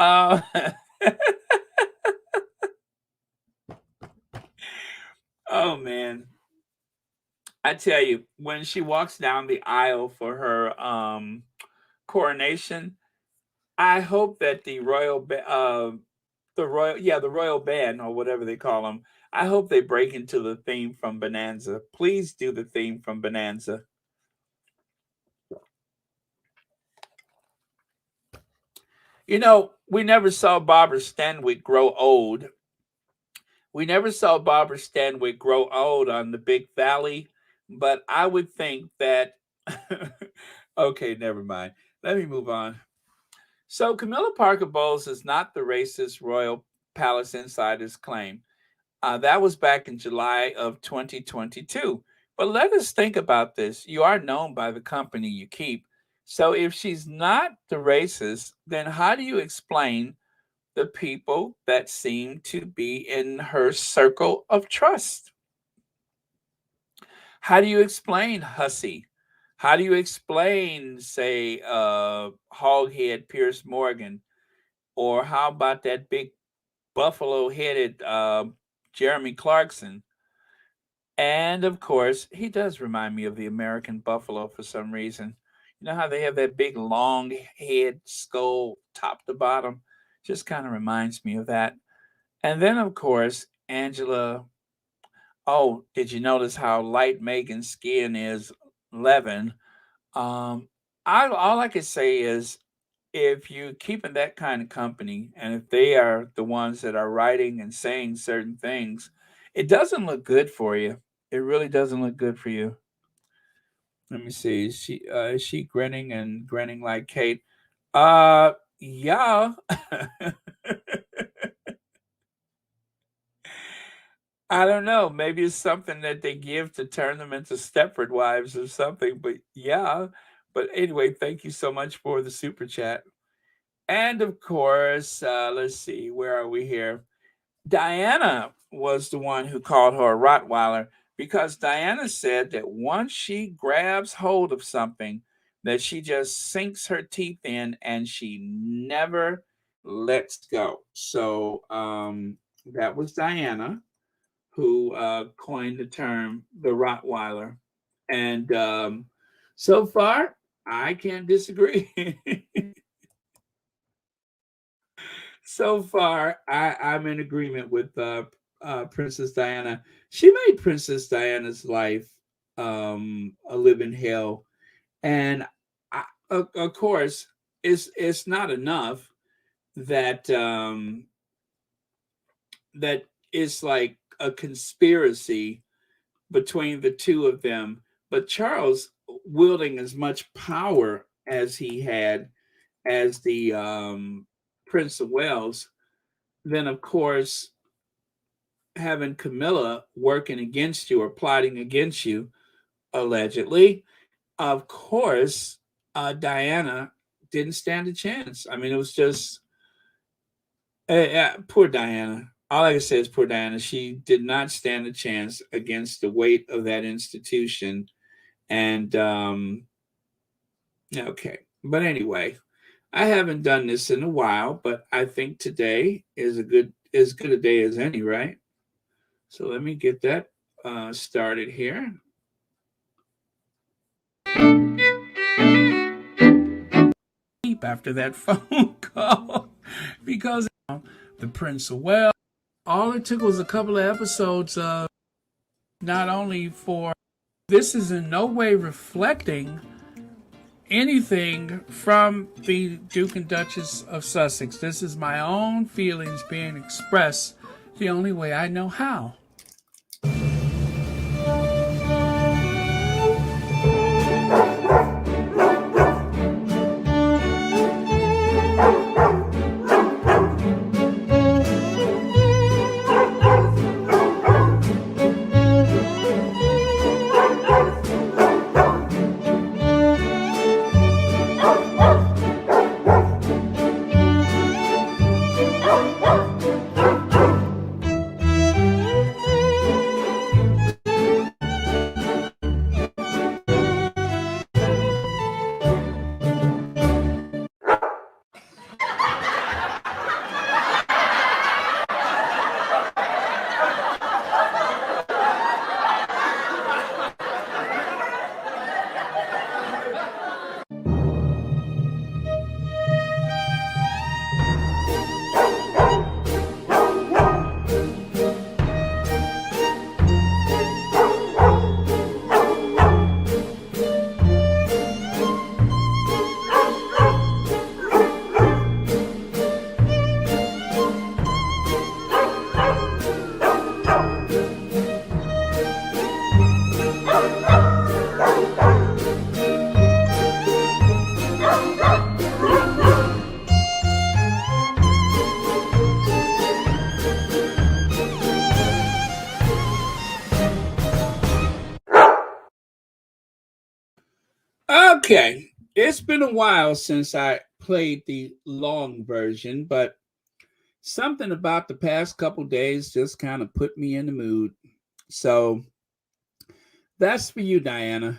oh man, I tell you, when she walks down the aisle for her coronation, I hope that the royal band or whatever they call them. I hope they break into the theme from Bonanza. Please do the theme from Bonanza. We never saw Barbara Stanwyck grow old. We never saw Barbara Stanwyck grow old on the Big Valley, but I would think that. Okay, never mind. Let me move on. So Camilla Parker Bowles is not the racist royal palace insiders claim. That was back in July of 2022. But let us think about this. You are known by the company you keep. So if she's not the racist, then how do you explain the people that seem to be in her circle of trust? How do you explain Hussey? How do you explain, say, Hoghead Pierce Morgan? Or how about that big buffalo headed Jeremy Clarkson? And of course, he does remind me of the American buffalo for some reason. You know how they have that big long head, skull, top to bottom? Just kind of reminds me of that. And then, of course, Angela. Oh, did you notice how light Megan's skin is? Levin. Um, all I could say is if you're keeping that kind of company and if they are the ones that are writing and saying certain things, it doesn't look good for you. It really doesn't look good for you. Let me see. Is she grinning and grinning like Kate? Yeah. I don't know. Maybe it's something that they give to turn them into Stepford wives or something. But yeah. But anyway, thank you so much for the super chat. And of course, let's see, where are we here? Diana was the one who called her a Rottweiler because Diana said that once she grabs hold of something, that she just sinks her teeth in and she never lets go. So that was Diana who coined the term the Rottweiler. And so far, I can't disagree. So far, I'm in agreement with Princess Diana. She made Princess Diana's life a living hell, and of course, it's not enough that that it's like a conspiracy between the two of them. But Charles, wielding as much power as he had as the Prince of Wales, then of course having Camilla working against you or plotting against you, allegedly, of course, Diana didn't stand a chance. I mean, it was just poor Diana. all I can say is poor Diana. She did not stand a chance against the weight of that institution. And okay, but anyway, I haven't done this in a while, but I think today is as good a day as any, right? So let me get that started here. After that phone call, because the Prince of Wales, all it took was a couple of episodes of not only for this is in no way reflecting anything from the Duke and Duchess of Sussex. This is my own feelings being expressed the only way I know how. Okay, it's been a while since I played the long version, but something about the past couple days just kind of put me in the mood. So that's for you, Diana.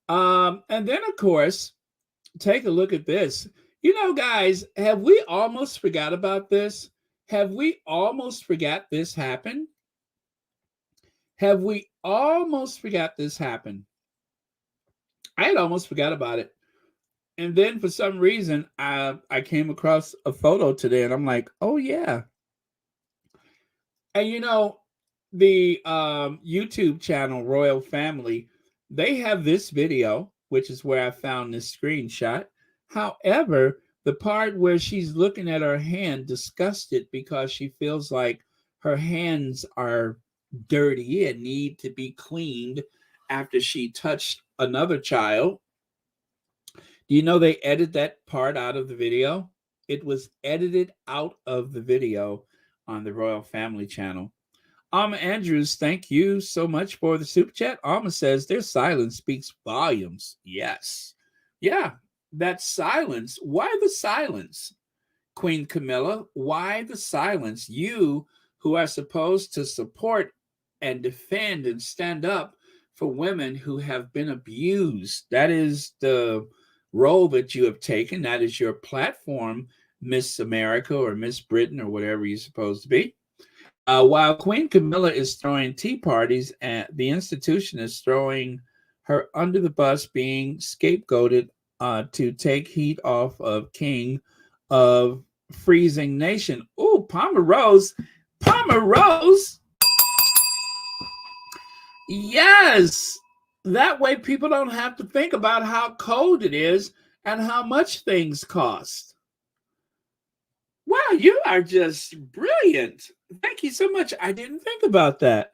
And then, of course, take a look at this. You know, guys, have we almost forgot about this? Have we almost forgot this happened? Have we almost forgot this happened? I had almost forgot about it. And then for some reason, I came across a photo today, and I'm like, oh yeah. And you know, the YouTube channel Royal Family, they have this video, which is where I found this screenshot. However, the part where she's looking at her hand disgusted because she feels like her hands are dirty and need to be cleaned after she touched another child. Do you know they edited that part out of the video? It was edited out of the video on the Royal Family channel. Alma Andrews, thank you so much for the super chat. Alma says their silence speaks volumes. Yes. Yeah, that silence. Why the silence? Queen Camilla, why the silence? You who are supposed to support and defend and stand up for women who have been abused. That is the role that you have taken. That is your platform, Miss America or Miss Britain or whatever you're supposed to be. While Queen Camilla is throwing tea parties, and the institution is throwing her under the bus, being scapegoated to take heat off of King of Freezing Nation. Ooh, Palmer Rose. Palmer Rose. Yes. That way people don't have to think about how cold it is and how much things cost. Wow, you are just brilliant. Thank you so much. I didn't think about that.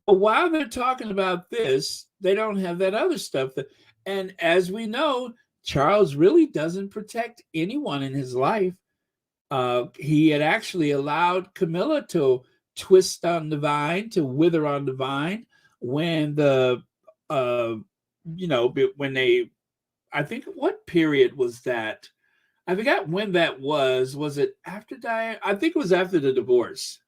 But while they're talking about this, they don't have that other stuff. And as we know, Charles really doesn't protect anyone in his life. He had actually allowed Camilla to twist on the vine, to wither on the vine when uh, when they, I think, what period was that? I forgot when that was. Was it after Diane? I think it was after the divorce.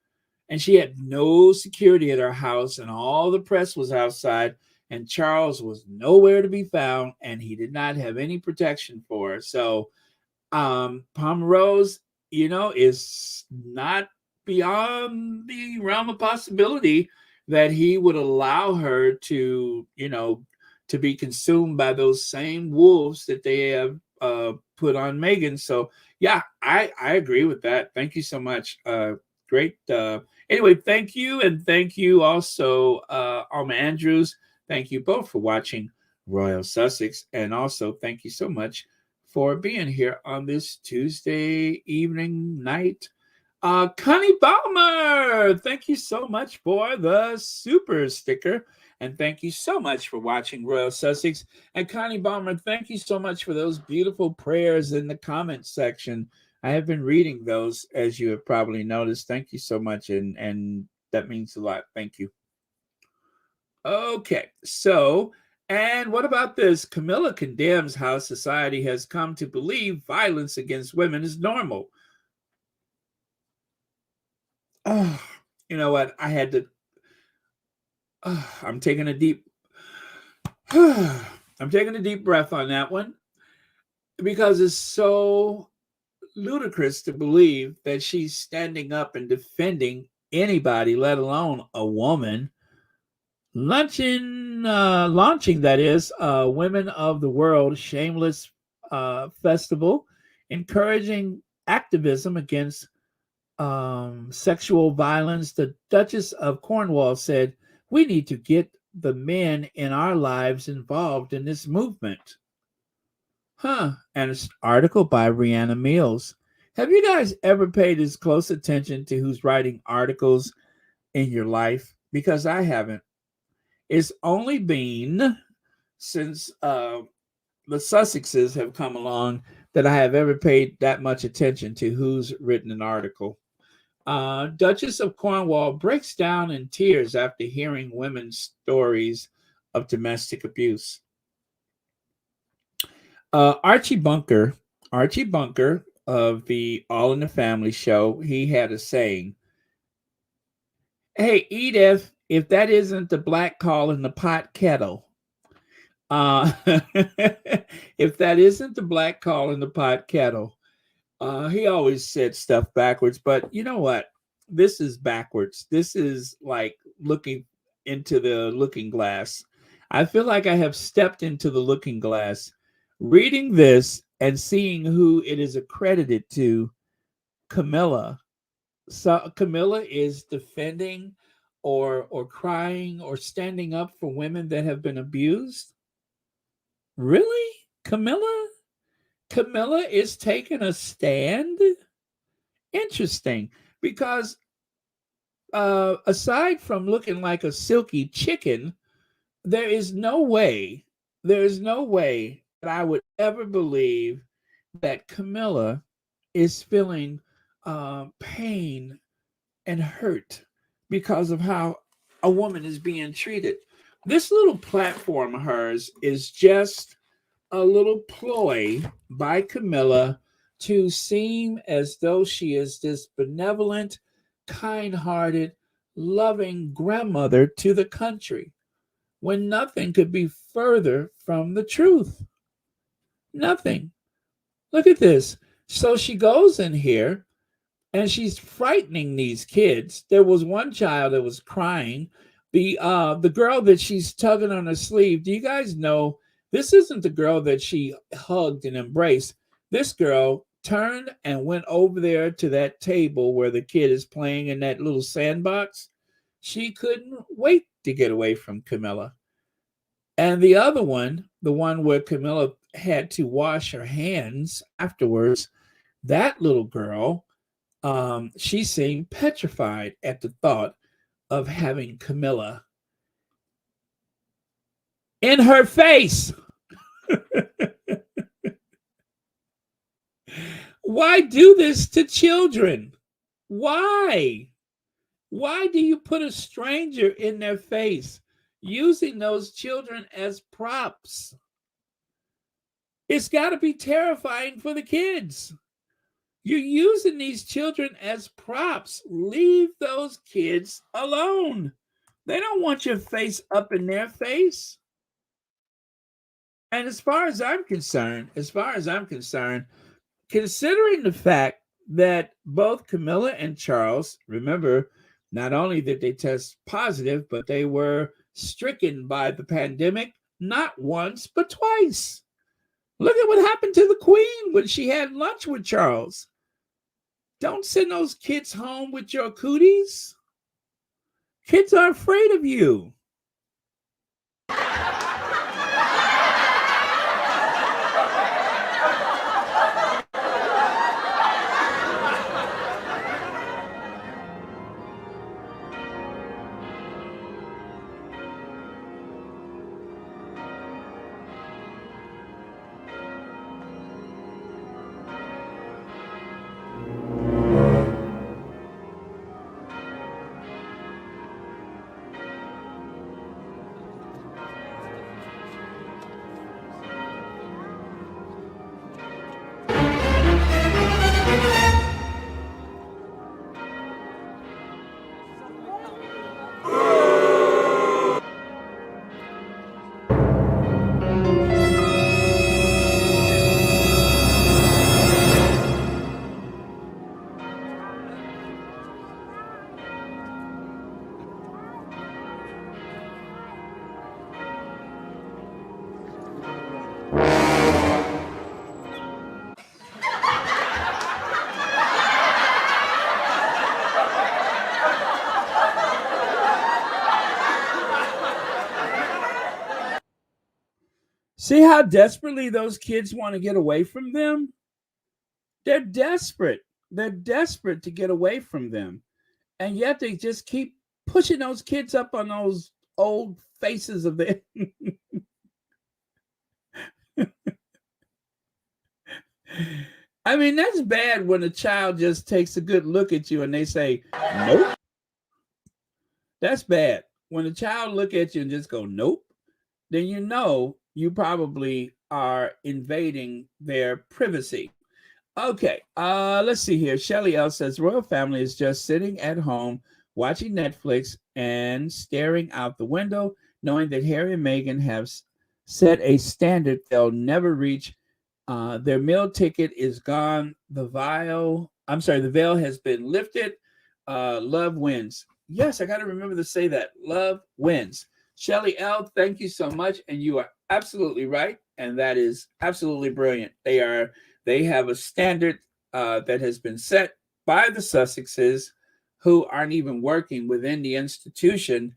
and she had no security at her house, and all the press was outside, and Charles was nowhere to be found, and he did not have any protection for her. So Pomerose, is not beyond the realm of possibility that he would allow her to be consumed by those same wolves that they have put on Meghan. So yeah, I agree with that. Thank you so much. Great. Anyway, thank you, and thank you also, Alma Andrews. Thank you both for watching Royal Sussex, and also thank you so much for being here on this Tuesday evening night. Connie Balmer, thank you so much for the super sticker. And thank you so much for watching Royal Sussex. And Connie Balmer, thank you so much for those beautiful prayers in the comments section. I have been reading those, as you have probably noticed. Thank you so much. And that means a lot. Thank you. Okay, so, and what about this? Camilla condemns how society has come to believe violence against women is normal. Oh, you know what? I had to. I'm taking a deep. I'm taking a deep breath on that one, because it's so ludicrous to believe that she's standing up and defending anybody, let alone a woman. Launching, that is, Women of the World Shameless Festival, encouraging activism against sexual violence. The Duchess of Cornwall said, "We need to get the men in our lives involved in this movement." And an article by Rihanna Mills. Have you guys ever paid as close attention to who's writing articles in your life? Because I haven't. It's only been since the Sussexes have come along that I have ever paid that much attention to who's written an article. Duchess of Cornwall breaks down in tears after hearing women's stories of domestic abuse. Archie Bunker of the All in the Family show, he had a saying, "Hey, Edith, if that isn't the black calling the pot kettle." If that isn't the black calling the pot kettle. He always said stuff backwards, but you know what? This is backwards. This is like looking into the looking glass. I feel like I have stepped into the looking glass, reading this and seeing who it is accredited to. Camilla. So Camilla is defending or crying or standing up for women that have been abused. Really? Camilla? Camilla is taking a stand? Interesting, because aside from looking like a silky chicken, there is no way that I would ever believe that Camilla is feeling pain and hurt because of how a woman is being treated. This little platform of hers is just a little ploy by Camilla to seem as though she is this benevolent, kind-hearted, loving grandmother to the country, when nothing could be further from the truth. Nothing. Look at this. So she goes in here and she's frightening these kids. There was one child that was crying. The girl that she's tugging on her sleeve, do you guys know this isn't the girl that she hugged and embraced? This girl turned and went over there to that table where the kid is playing in that little sandbox. She couldn't wait to get away from Camilla. And the other one, the one where Camilla had to wash her hands afterwards, that little girl, she seemed petrified at the thought of having Camilla in her face. Why do this to children? Why? Why do you put a stranger in their face, using those children as props? It's got to be terrifying for the kids. You're using these children as props. Leave those kids alone. They don't want your face up in their face. And as far as I'm concerned, considering the fact that both Camilla and Charles, remember, not only did they test positive, but they were stricken by the pandemic not once, but twice. Look at what happened to the Queen when she had lunch with Charles. Don't send those kids home with your cooties. Kids are afraid of you. See how desperately those kids want to get away from them? They're desperate. They're desperate to get away from them. And yet they just keep pushing those kids up on those old faces of theirs. I mean, that's bad when a child just takes a good look at you and they say, nope. That's bad. When a child look at you and just go, nope, then you know you probably are invading their privacy. Okay, let's see here. Shelly L says, royal family is just sitting at home watching Netflix and staring out the window, knowing that Harry and Meghan have set a standard they'll never reach. Their meal ticket is gone. The veil has been lifted. Love wins. Yes, I got to remember to say that. Love wins. Shelly L, thank you so much. And you are absolutely right. And that is absolutely brilliant. They have a standard that has been set by the Sussexes, who aren't even working within the institution.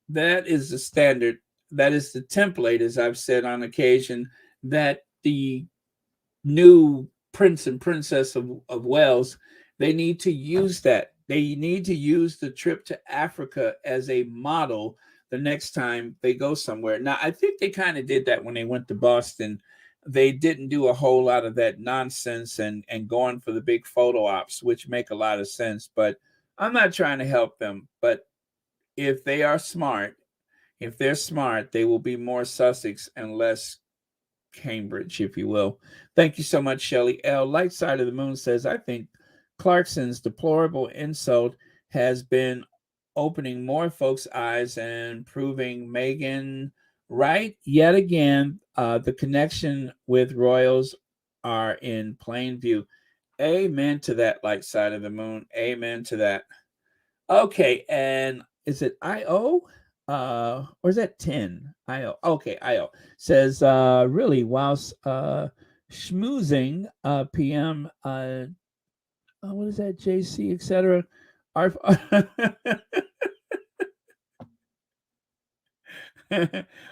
That is the standard. That is the template, as I've said on occasion, that the new prince and princess of Wales, they need to use that. They need to use the trip to Africa as a model the next time they go somewhere. Now, I think they kind of did that when they went to Boston. They didn't do a whole lot of that nonsense and going for the big photo ops, which make a lot of sense. But I'm not trying to help them. But if they're smart, they will be more Sussex and less Cambridge, if you will. Thank you so much, Shelley L. Light Side of the Moon says, I think Clarkson's deplorable insult has been opening more folks' eyes and proving Meghan right yet again. The connection with royals are in plain view. Amen to that, Light Side of the Moon. Amen to that. Okay, and is it IO? Or is that 10? IO. Okay, IO says, really, whilst schmoozing PM, what is that, JC, etc. Our,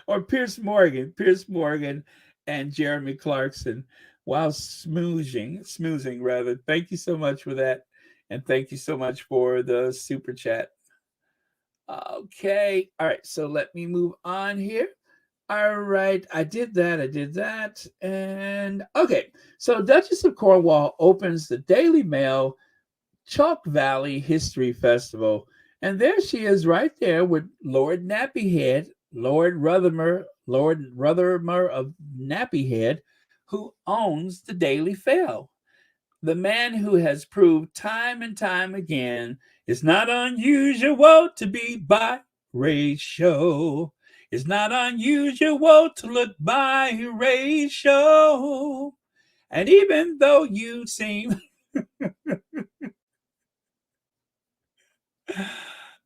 or Pierce Morgan and Jeremy Clarkson while smoozing rather. Thank you so much for that. And thank you so much for the super chat. Okay. All right. So let me move on here. All right. I did that. And okay. So Duchess of Cornwall opens the Daily Mail Chalk Valley History Festival. And there she is right there with Lord Nappyhead, Lord Rothermer of Nappyhead, who owns the Daily Mail. the man who has proved time and time again it's not unusual to be biracial. It's not unusual to look biracial. And even though you seem,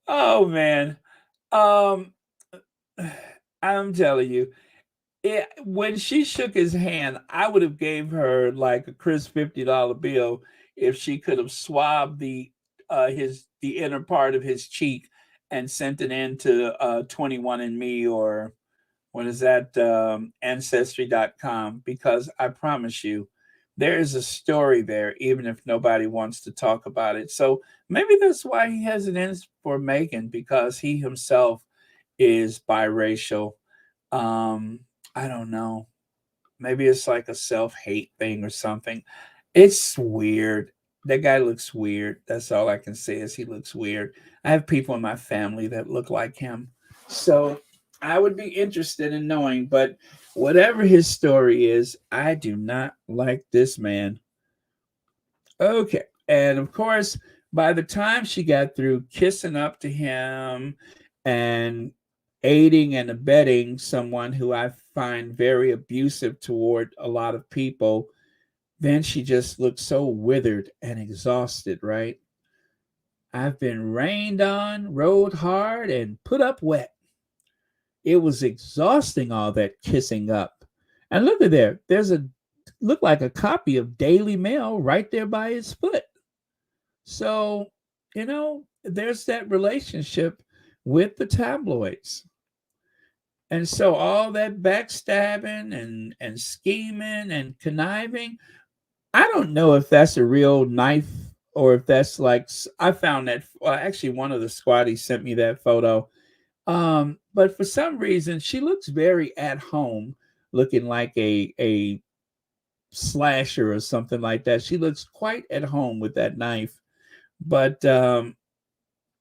oh man, um, I'm telling you, when she shook his hand, I would have gave her like a crisp $50 bill if she could have swabbed the inner part of his cheek and sent it into 21 and Me or what is that ancestry.com, because I promise you there is a story there even if nobody wants to talk about it. So maybe that's why he has an in for Meghan, because he himself is biracial. um I don't know. Maybe it's like a self-hate thing or something. It's weird. That guy looks weird. That's all I can say is he looks weird. I have people in my family that look like him. So I would be interested in knowing, but whatever his story is, I do not like this man. Okay. And of course, by the time she got through kissing up to him and aiding and abetting someone who I find very abusive toward a lot of people, then she just looked so withered and exhausted, right? I've been rained on, rode hard, and put up wet. It was exhausting, all that kissing up. And look at there. There's a look like a copy of Daily Mail right there by his foot. So, there's that relationship with the tabloids. And so all that backstabbing and scheming and conniving, I don't know if that's a real knife or if that's like I found that well, actually one of the squatties sent me that photo. But for some reason she looks very at home, looking like a slasher or something like that. She looks quite at home with that knife. But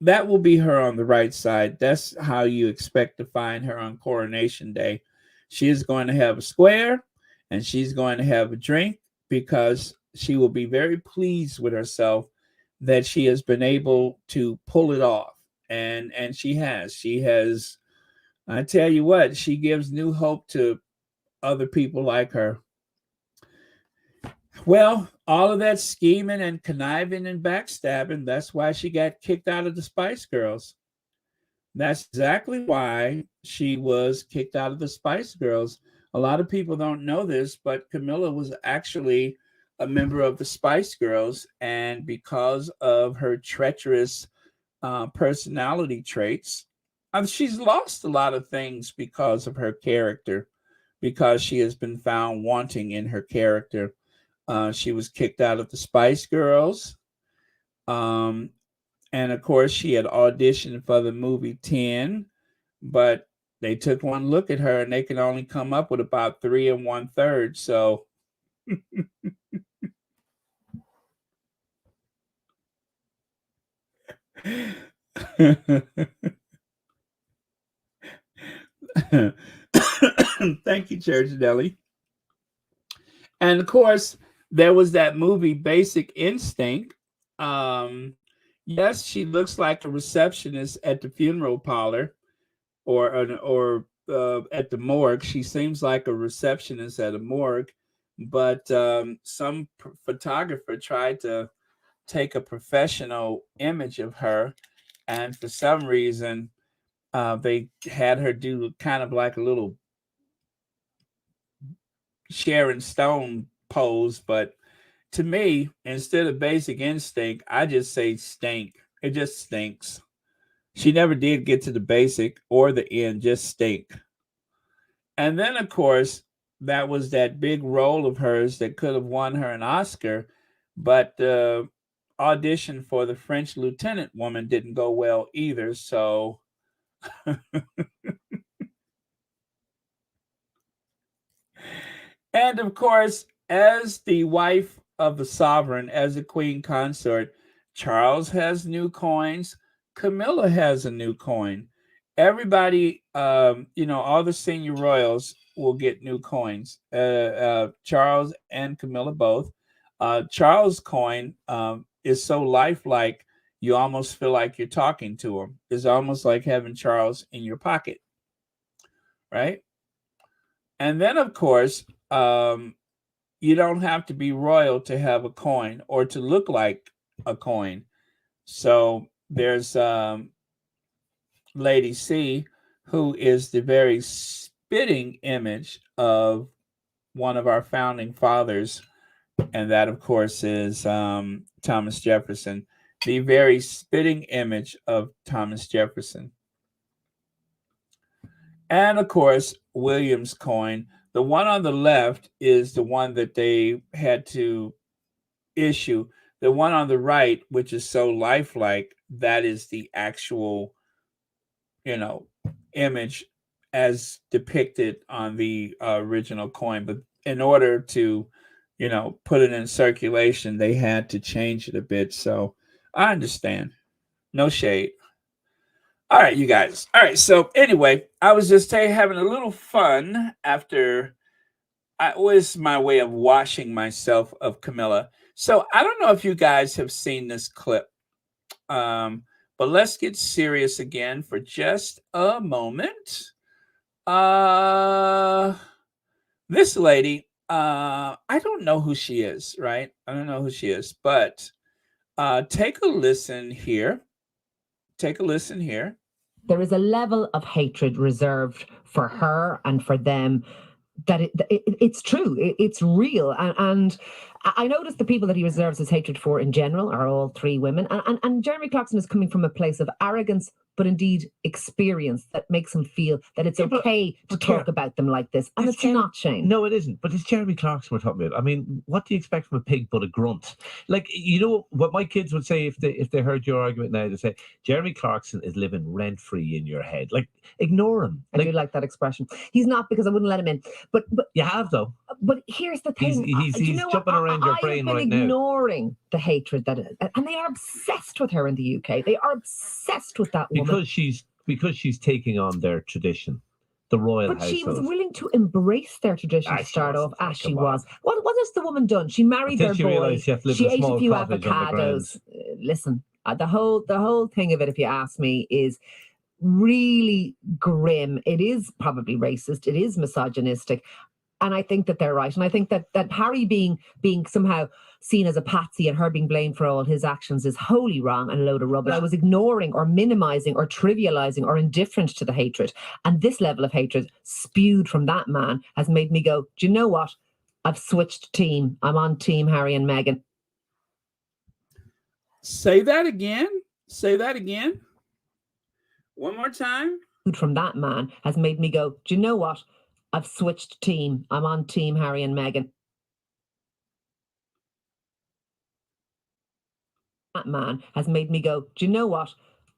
that will be her on the right side. That's how you expect to find her on Coronation Day. She is going to have a square and she's going to have a drink because she will be very pleased with herself that she has been able to pull it off. And she has. She has, I tell you what, she gives new hope to other people like her. Well, all of that scheming and conniving and backstabbing, that's why she got kicked out of the Spice Girls. That's exactly why she was kicked out of the Spice Girls. A lot of people don't know this, but Camilla was actually a member of the Spice Girls. And because of her treacherous personality traits, she's lost a lot of things because of her character, because she has been found wanting in her character. She was kicked out of the Spice Girls. Um, and of course, she had auditioned for the movie 10, but they took one look at her and they could only come up with about 3 1/3. So, thank you, Church Deli. And of course, there was that movie Basic Instinct. Um, yes, she looks like a receptionist at the funeral parlor or at the morgue. She seems like a receptionist at a morgue, but some photographer tried to take a professional image of her, and for some reason, they had her do kind of like a little Sharon Stone pose, but to me, instead of Basic Instinct, I just say stink. It just stinks. She never did get to the basic or the end, just stink. And then, of course, that was that big role of hers that could have won her an Oscar, but the audition for the French Lieutenant woman didn't go well either. So, and of course, as the wife of the sovereign, as the queen consort, Charles has new coins. Camilla has a new coin. Everybody, all the senior royals will get new coins. Charles and Camilla both. Charles' coin is so lifelike, you almost feel like you're talking to him. It's almost like having Charles in your pocket, right? And then, of course, you don't have to be royal to have a coin or to look like a coin. So there's Lady C, who is the very spitting image of one of our founding fathers, and that, of course, is Thomas Jefferson, the very spitting image of Thomas Jefferson. And, of course, William's coin. The one on the left is the one that they had to issue. The one on the right, which is so lifelike, that is the actual, you know, image as depicted on the original coin. But in order to, put it in circulation, they had to change it a bit. So I understand. No shade. All right, you guys. All right. So anyway, I was just having a little fun after it was my way of washing myself of Camilla. So I don't know if you guys have seen this clip. But let's get serious again for just a moment. This lady, I don't know who she is, right? I don't know who she is, but take a listen here. Take a listen here. There is a level of hatred reserved for her and for them that it's true, it's real. And I noticed the people that he reserves his hatred for in general are all three women. And Jeremy Clarkson is coming from a place of arrogance, but indeed experience that makes him feel that it's okay to talk about them like this. And it's not, Shane. No, it isn't. But it's Jeremy Clarkson we're talking about. I mean, what do you expect from a pig but a grunt? Like, you know, what my kids would say if they heard your argument now, they say, Jeremy Clarkson is living rent-free in your head. Like, ignore him. I do like that expression. He's not, because I wouldn't let him in. But you have, though. But here's the thing. He's jumping around your brain right now. I've been ignoring the hatred and they are obsessed with her in the UK. They are obsessed with that woman. Because she's taking on their tradition, the royal household. But she was willing to embrace their tradition to start off, as she was. What has the woman done? She married their boy. She ate a few avocados. Listen, the whole thing of it, if you ask me, is really grim. It is probably racist. It is misogynistic. And I think that they're right. And I think that Harry being somehow seen as a patsy and her being blamed for all his actions is wholly wrong and a load of rubbish. I was ignoring or minimizing or trivializing or indifferent to the hatred. And this level of hatred spewed from that man has made me go, do you know what? I've switched team. I'm on team Harry and Meghan. Say that again. Say that again. One more time. From that man has made me go, do you know what? I've switched team. I'm on team Harry and Meghan. That man has made me go, do you know what?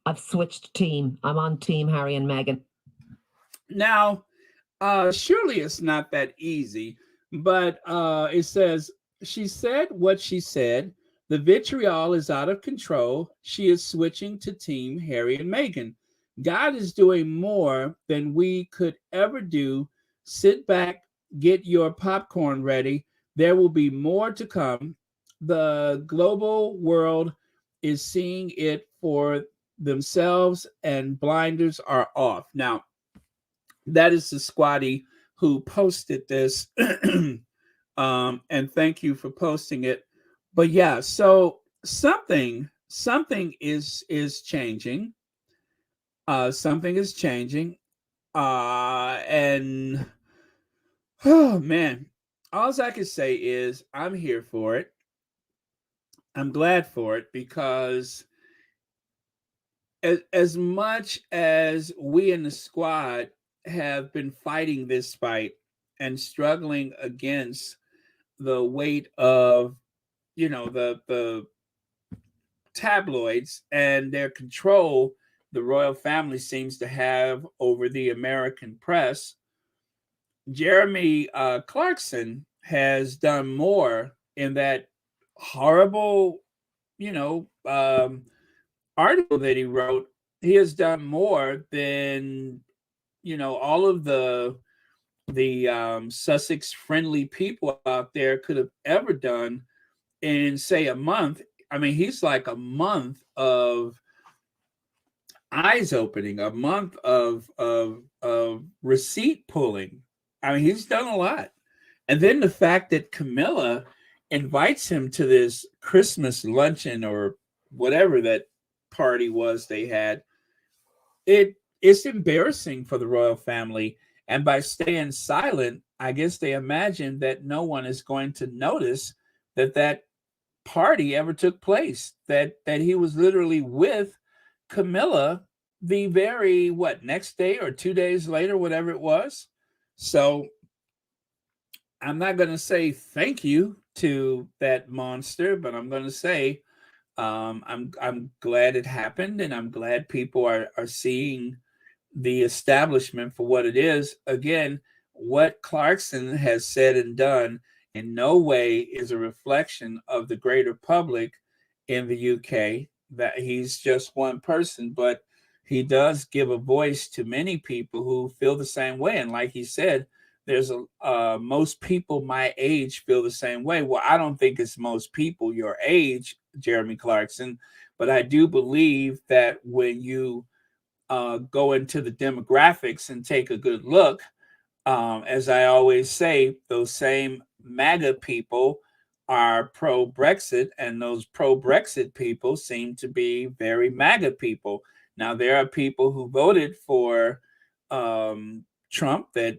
I've switched team. I'm on team Harry and Meghan. Now, surely it's not that easy, but it says, she said what she said. The vitriol is out of control. She is switching to team Harry and Meghan. God is doing more than we could ever do. Sit back, get your popcorn ready. There will be more to come. The global world is seeing it for themselves, and blinders are off. Now, that is the squatty who posted this. And thank you for posting it. But yeah, so something is changing. Something is changing. And oh man, all I can say is I'm here for it. I'm glad for it, because as much as we in the squad have been fighting this fight and struggling against the weight of, the tabloids and their control the royal family seems to have over the American press, Jeremy Clarkson has done more in that horrible, article that he wrote. He has done more than, all of the Sussex friendly people out there could have ever done in say a month, I mean, he's like a month of eyes opening, a month of receipt pulling. I mean, he's done a lot. And then the fact that Camilla invites him to this Christmas luncheon or whatever that party was they had, it's embarrassing for the royal family. And by staying silent, I guess they imagine that no one is going to notice that party ever took place, that he was literally with Camilla the very next day or 2 days later, whatever it was. So I'm not going to say thank you to that monster, but I'm going to say I'm glad it happened, and I'm glad people are seeing the establishment for what it is. Again, what Clarkson has said and done in no way is a reflection of the greater public in the UK, that he's just one person, but he does give a voice to many people who feel the same way. And like he said, there's most people my age feel the same way. Well, I don't think it's most people your age, Jeremy Clarkson, but I do believe that when you go into the demographics and take a good look, as I always say, those same MAGA people are pro-Brexit, and those pro-Brexit people seem to be very MAGA people. Now, there are people who voted for Trump that,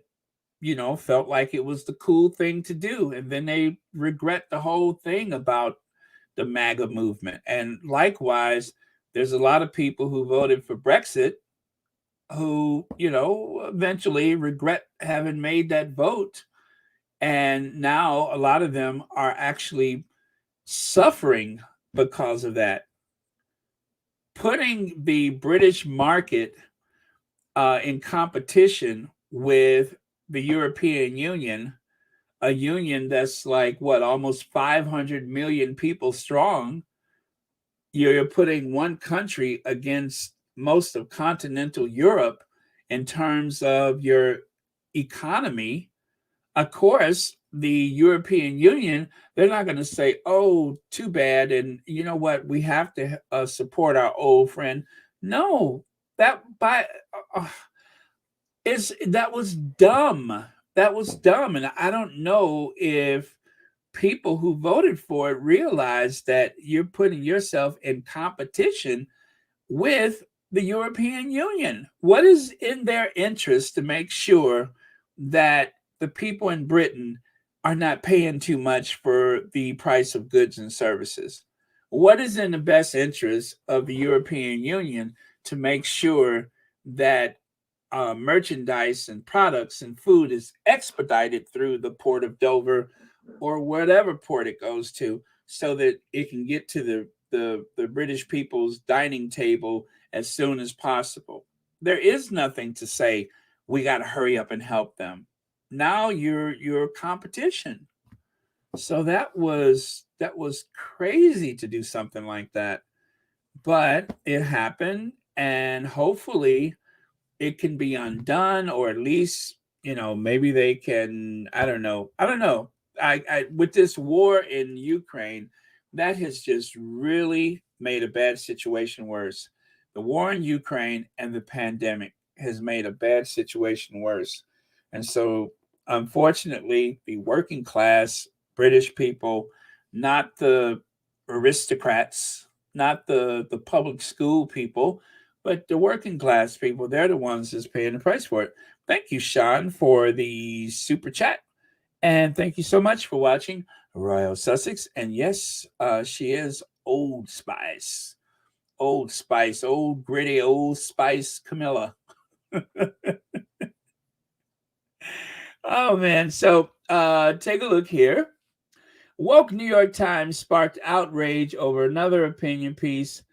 felt like it was the cool thing to do, and then they regret the whole thing about the MAGA movement. And likewise, there's a lot of people who voted for Brexit who, eventually regret having made that vote. And now a lot of them are actually suffering because of that. Putting the British market in competition with the European Union, a union that's like almost 500 million people strong, you're putting one country against most of continental Europe in terms of your economy. Of course, the European Union, they're not going to say, oh, too bad, and you know what, we have to support our old friend. No, that was dumb. That was dumb. And I don't know if people who voted for it realize that you're putting yourself in competition with the European Union. What is in their interest to make sure that the people in Britain are not paying too much for the price of goods and services? What is in the best interest of the European Union to make sure that merchandise and products and food is expedited through the port of Dover or whatever port it goes to, so that it can get to the British people's dining table as soon as possible? There is nothing to say we got to hurry up and help them. Now you're competition. So that was crazy to do something like that, but it happened, and hopefully it can be undone, or at least maybe they can. I don't know. I with this war in Ukraine, that has just really made a bad situation worse. The war in Ukraine and the pandemic has made a bad situation worse. And so, unfortunately, the working class British people, not the aristocrats, not the public school people, but the working class people, they're the ones that's paying the price for it. Thank you, Sean, for the super chat. And thank you so much for watching Royal Sussex. And yes, she is Old Spice. Old Spice, old gritty, Old Spice Camilla. Oh, man. So take a look here. Woke New York Times sparked outrage over another opinion piece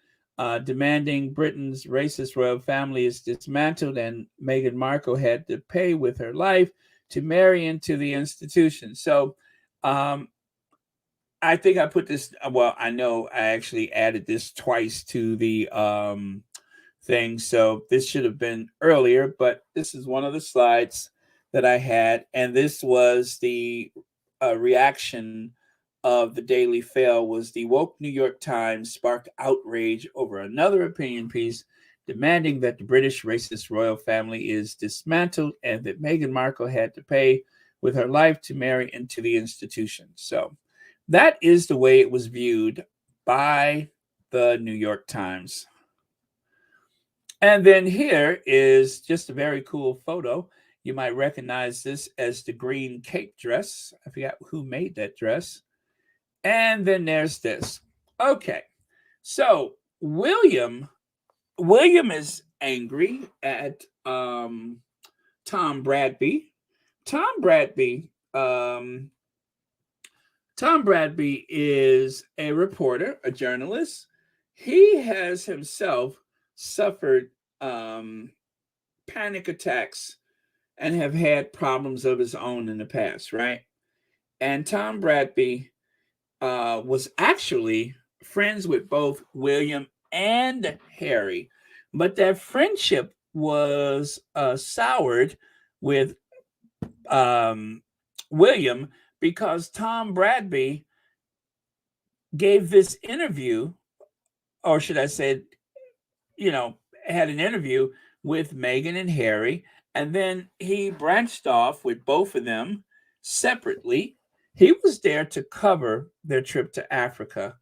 demanding Britain's racist royal family is dismantled, and Meghan Markle had to pay with her life to marry into the institution. So I think I put this, I know I actually added this twice to the thing. So this should have been earlier, but this is one of the slides that I had. And this was the reaction of the Daily Fail was the woke New York Times sparked outrage over another opinion piece demanding that the British racist royal family is dismantled and that Meghan Markle had to pay with her life to marry into the institution. So that is the way it was viewed by the New York Times. And then here is just a very cool photo. You might recognize this as the green cape dress. I forgot who made that dress. And then there's this. Okay, so William is angry at Tom Bradby. Tom Bradby is a reporter, a journalist. He has himself suffered panic attacks and have had problems of his own in the past, right? And Tom Bradby was actually friends with both William and Harry, but that friendship was soured with William because Tom Bradby gave this interview, or should I say, had an interview with Meghan and Harry, and then he branched off with both of them separately. He was there to cover their trip to Africa.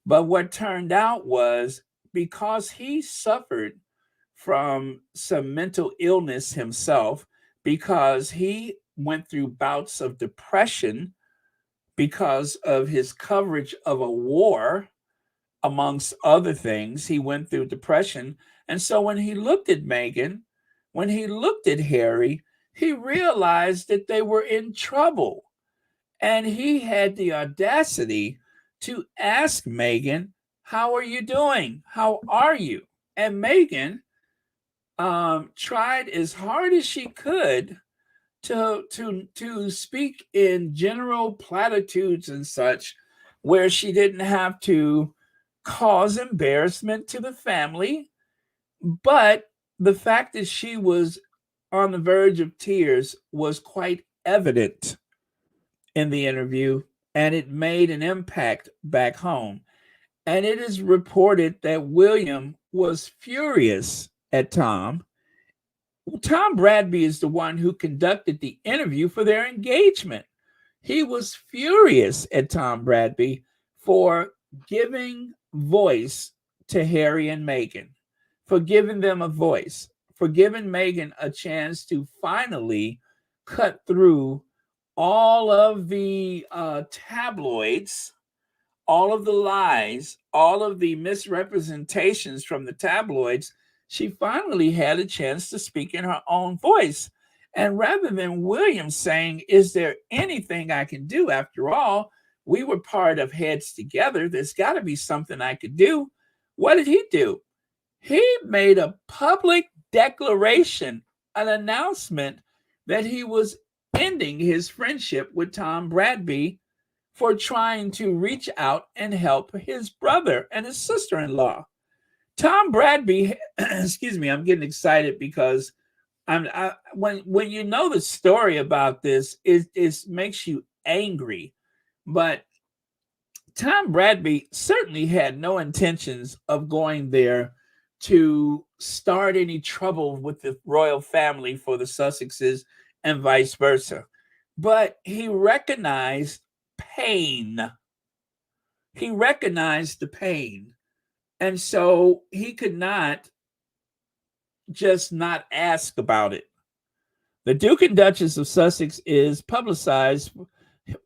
But what turned out was because he suffered from some mental illness himself, because he went through bouts of depression because of his coverage of a war, amongst other things, he went through depression. And so when he looked at Meghan, when he looked at Harry, he realized that they were in trouble. And he had the audacity to ask Meghan, how are you doing? How are you? And Meghan tried as hard as she could to speak in general platitudes and such, where she didn't have to cause embarrassment to the family. But the fact that she was on the verge of tears was quite evident in the interview, and it made an impact back home. And it is reported that William was furious at Tom. Tom Bradby is the one who conducted the interview for their engagement. He was furious at Tom Bradby for giving voice to Harry and Meghan, for giving them a voice, for giving Meghan a chance to finally cut through all of the tabloids, all of the lies, all of the misrepresentations from the tabloids. She finally had a chance to speak in her own voice. And rather than William saying, is there anything I can do? After all, we were part of Heads Together. There's got to be something I could do. What did he do? He made a public declaration, an announcement that he was ending his friendship with Tom Bradby for trying to reach out and help his brother and his sister-in-law. Tom Bradby, excuse me, I'm getting excited because when you know the story about this, it makes you angry. But Tom Bradby certainly had no intentions of going there to start any trouble with the royal family for the Sussexes and vice versa. But he recognized pain. He recognized the pain. And so he could not just not ask about it. The Duke and Duchess of Sussex is publicized.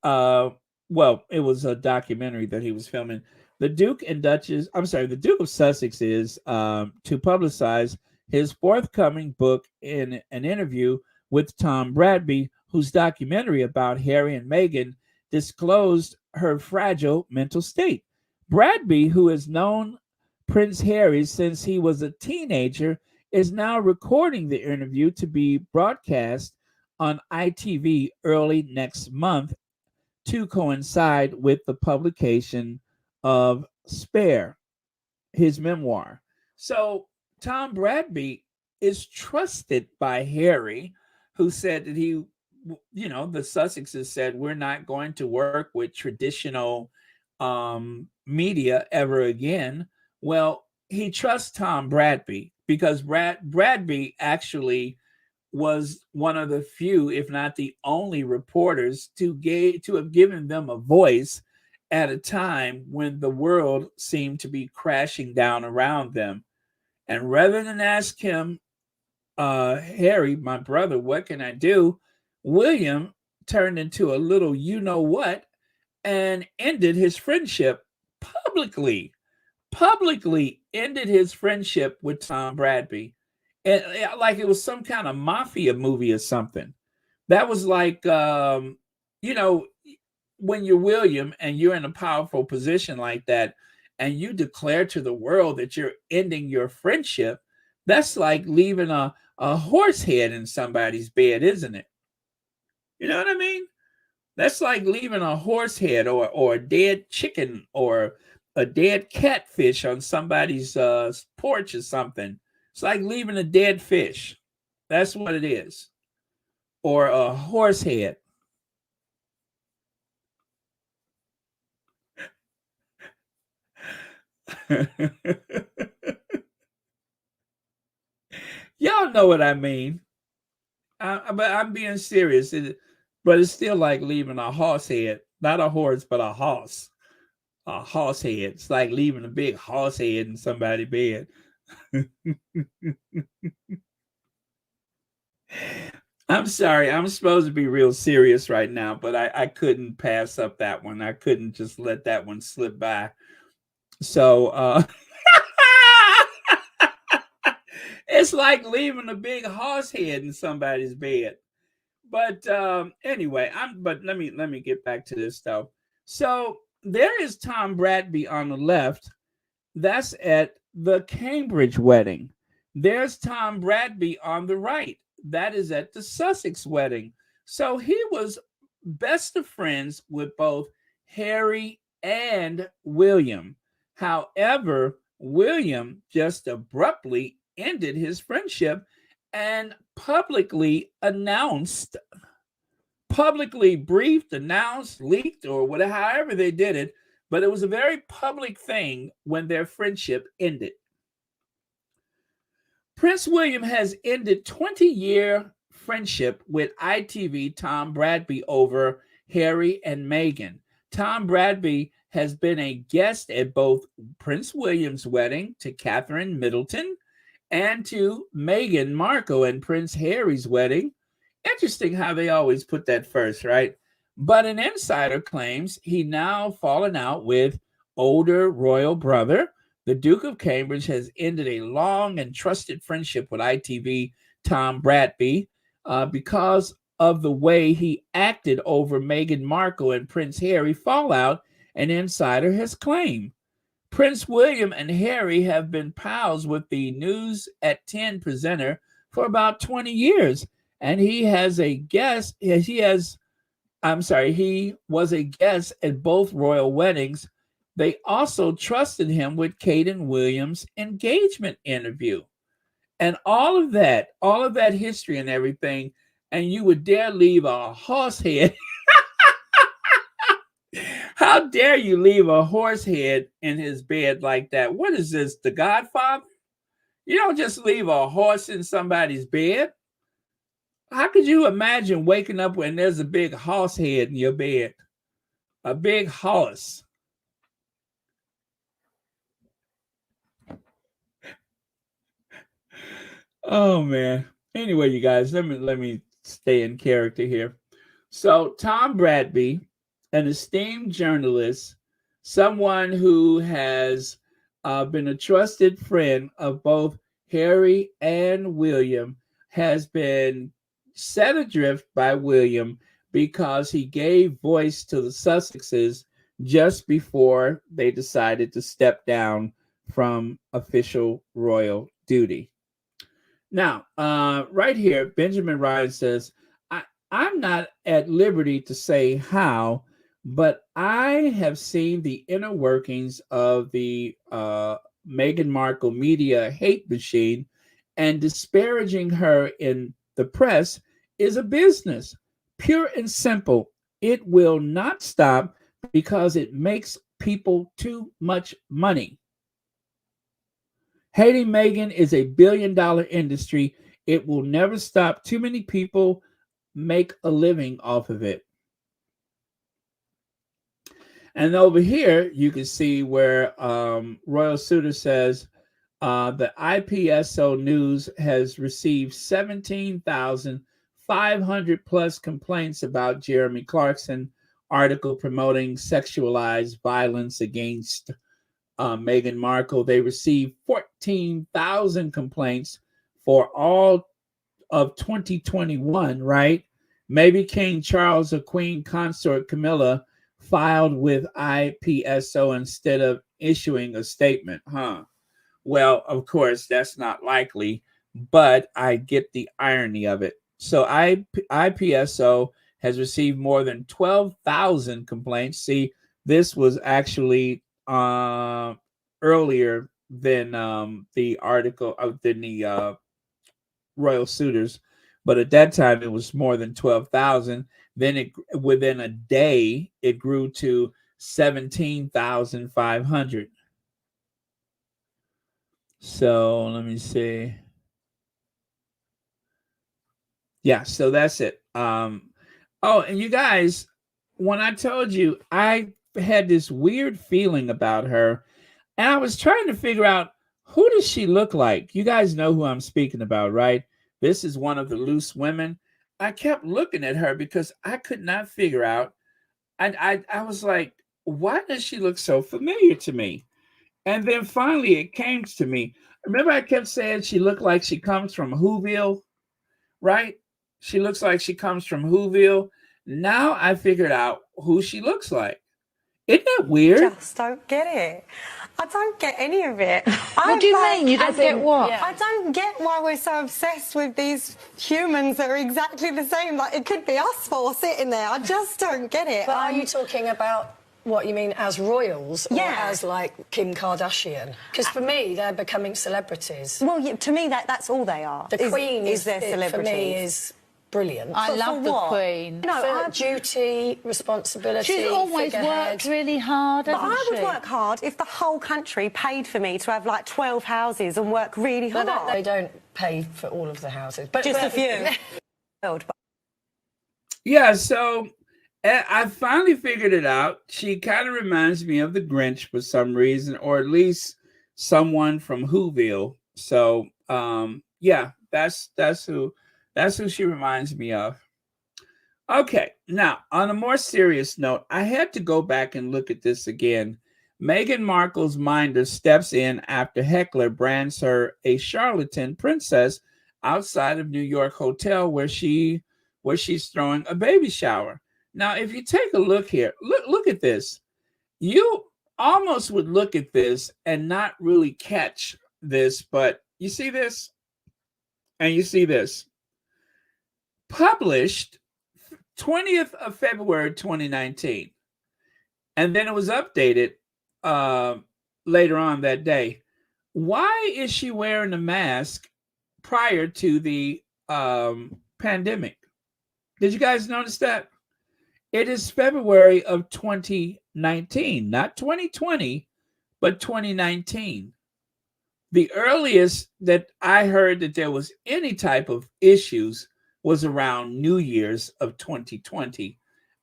Well, it was a documentary that he was filming. The Duke of Sussex is to publicize his forthcoming book in an interview with Tom Bradby, whose documentary about Harry and Meghan disclosed her fragile mental state. Bradby, who has known Prince Harry since he was a teenager, is now recording the interview to be broadcast on ITV early next month to coincide with the publication of Spare, his memoir. So Tom Bradby is trusted by Harry, who said that he the Sussexes said, we're not going to work with traditional media ever again. Well, he trusts Tom Bradby because Bradby actually was one of the few, if not the only, reporters to have given them a voice at a time when the world seemed to be crashing down around them. And rather than ask him, Harry, my brother, what can I do? William turned into a little you know what and ended his friendship publicly. Publicly ended his friendship with Tom Bradby. And like it was some kind of mafia movie or something. That was like, when you're William and you're in a powerful position like that, and you declare to the world that you're ending your friendship, that's like leaving a horse head in somebody's bed, isn't it? You know what I mean? That's like leaving a horse head or a dead chicken or a dead catfish on somebody's porch or something. It's like leaving a dead fish. That's what it is. Or a horse head. Y'all know what I mean. But I'm being serious. But it's still like leaving a horse head. Not a horse, but a horse. A horse head. It's like leaving a big horse head in somebody's bed. I'm sorry. I'm supposed to be real serious right now, but I couldn't pass up that one. I couldn't just let that one slip by. So it's like leaving a big horse head in somebody's bed. But anyway, but let me get back to this though. So there is Tom Bradby on the left. That's at the Cambridge wedding. There's Tom Bradby on the right. That is at the Sussex wedding. So he was best of friends with both Harry and William. However, William just abruptly ended his friendship and publicly briefed, announced, leaked, or whatever, however they did it. But it was a very public thing when their friendship ended. Prince William has ended 20-year friendship with ITV Tom Bradby over Harry and Meghan. Tom Bradby has been a guest at both Prince William's wedding to Catherine Middleton and to Meghan Markle and Prince Harry's wedding. Interesting how they always put that first, right? But an insider claims he now fallen out with older royal brother. The Duke of Cambridge has ended a long and trusted friendship with ITV Tom Bradby because of the way he acted over Meghan Markle and Prince Harry fallout, an insider has claimed. Prince William and Harry have been pals with the News at 10 presenter for about 20 years, and he was a guest at both royal weddings. They also trusted him with Kate and William's engagement interview. And all of that history and everything, and you would dare leave a horse head. How dare you leave a horse head in his bed like that? What is this, The Godfather? You don't just leave a horse in somebody's bed. How could you imagine waking up when there's a big horse head in your bed? A big horse. Oh man. Anyway, you guys, let me stay in character here. So Tom Bradby, an esteemed journalist, someone who has been a trusted friend of both Harry and William, has been set adrift by William because he gave voice to the Sussexes just before they decided to step down from official royal duty. Now, right here, Benjamin Ryan says, I'm not at liberty to say how, but I have seen the inner workings of the Meghan Markle media hate machine, and disparaging her in the press is a business. Pure and simple. It will not stop because it makes people too much money. Hating Meghan is a billion-dollar industry. It will never stop. Too many people make a living off of it. And over here, you can see where Royal Suitor says the IPSO News has received 17,500 plus complaints about Jeremy Clarkson article promoting sexualized violence against Meghan Markle. They received 14,000 complaints for all of 2021, right? Maybe King Charles or Queen Consort Camilla filed with IPSO instead of issuing a statement, huh? Well, of course, that's not likely, but I get the irony of it. So IPSO has received more than 12,000 complaints. See, this was actually earlier than the article than the Royal Suitors, but at that time it was more than 12,000. Then within a day it grew to 17,500. So let me see. Yeah, so that's it. Oh, and you guys, when I told you I had this weird feeling about her, and I was trying to figure out, who does she look like? You guys know who I'm speaking about, right? This is one of the loose women. I kept looking at her because I could not figure out. I was like, why does she look so familiar to me? And then finally it came to me. Remember I kept saying she looked like she comes from Whoville, right? She looks like she comes from Whoville. Now I figured out who she looks like. Isn't that weird? I just don't get it. I don't get any of it. What do you mean? You don't get what? I don't get why we're so obsessed with these humans that are exactly the same. Like, it could be us four sitting there. I just don't get it. But are you talking about what you mean as royals, or as like Kim Kardashian? Because for me, they're becoming celebrities. Well, to me, that's all they are. The Queen is their celebrities. For me, is brilliant. I love the Queen. No, for duty, responsibility. She's always worked really hard, but hasn't I would she? work hard if the whole country paid for me to have like 12 houses and work really hard. But they don't pay for all of the houses. But just a few. Yeah, so I finally figured it out. She kind of reminds me of the Grinch for some reason, or at least someone from Whoville. So yeah, that's who she reminds me of. Okay, now on a more serious note, I had to go back and look at this again. Meghan Markle's minder steps in after heckler brands her a charlatan princess outside of New York hotel where she's throwing a baby shower. Now, if you take a look here, look at this. You almost would look at this and not really catch this, but you see this and you see this. Published 20th of February 2019, and then it was updated later on that day. Why is she wearing a mask prior to the pandemic? Did you guys notice that? It is February of 2019, not 2020, but 2019. The earliest that I heard that there was any type of issues was around New Year's of 2020.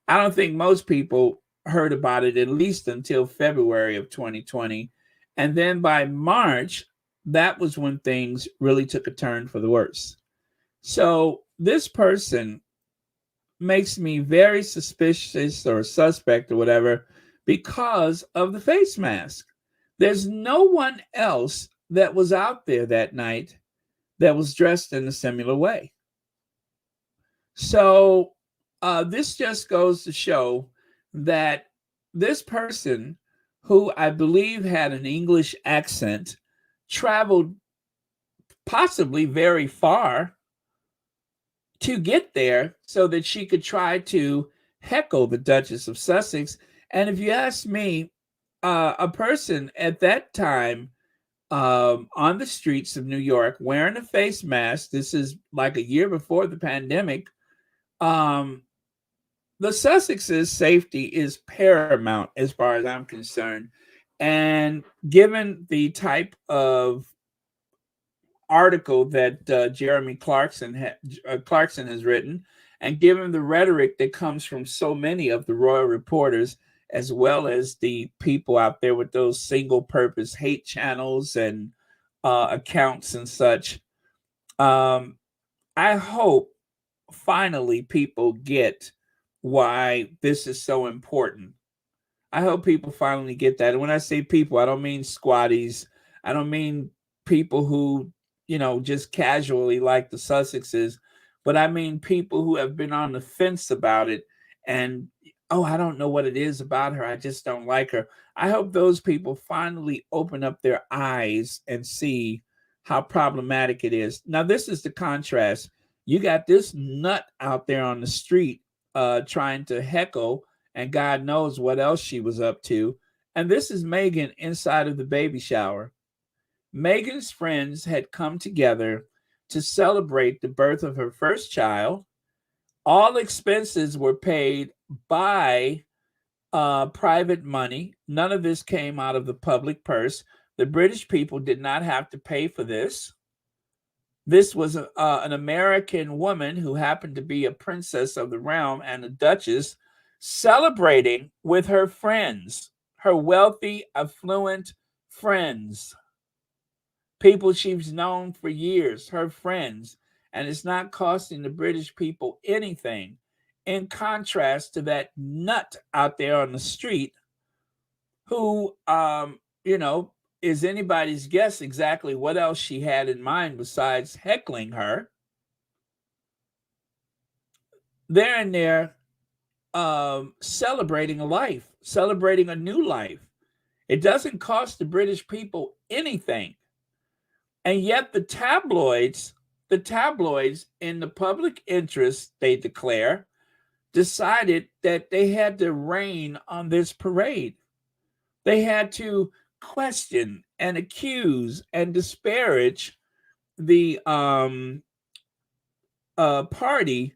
I don't think most people heard about it at least until February of 2020. And then by March, that was when things really took a turn for the worse. So this person makes me very suspicious or suspect or whatever because of the face mask. There's no one else that was out there that night that was dressed in a similar way. So this just goes to show that this person, who I believe had an English accent, traveled possibly very far to get there so that she could try to heckle the Duchess of Sussex. And if you ask me, a person at that time on the streets of New York wearing a face mask, this is like a year before the pandemic, the Sussex's safety is paramount as far as I'm concerned. And given the type of article that Clarkson has written, and given the rhetoric that comes from so many of the royal reporters, as well as the people out there with those single purpose hate channels and accounts and such, I hope finally people get why this is so important. I hope people finally get that. And when I say people, I don't mean squatties. I don't mean people who, just casually like the Sussexes, but I mean people who have been on the fence about it and, oh, I don't know what it is about her. I just don't like her. I hope those people finally open up their eyes and see how problematic it is. Now, this is the contrast. You got this nut out there on the street trying to heckle, and God knows what else she was up to. And this is Meghan inside of the baby shower. Meghan's friends had come together to celebrate the birth of her first child. All expenses were paid by private money. None of this came out of the public purse. The British people did not have to pay for this. This was an American woman who happened to be a princess of the realm and a duchess, celebrating with her friends, her wealthy, affluent friends, people she's known for years, her friends, and it's not costing the British people anything, in contrast to that nut out there on the street who, is anybody's guess exactly what else she had in mind besides heckling her. They're in there celebrating a life, celebrating a new life. It doesn't cost the British people anything. And yet the tabloids in the public interest, they declare, decided that they had to rain on this parade. They had to question and accuse and disparage the party.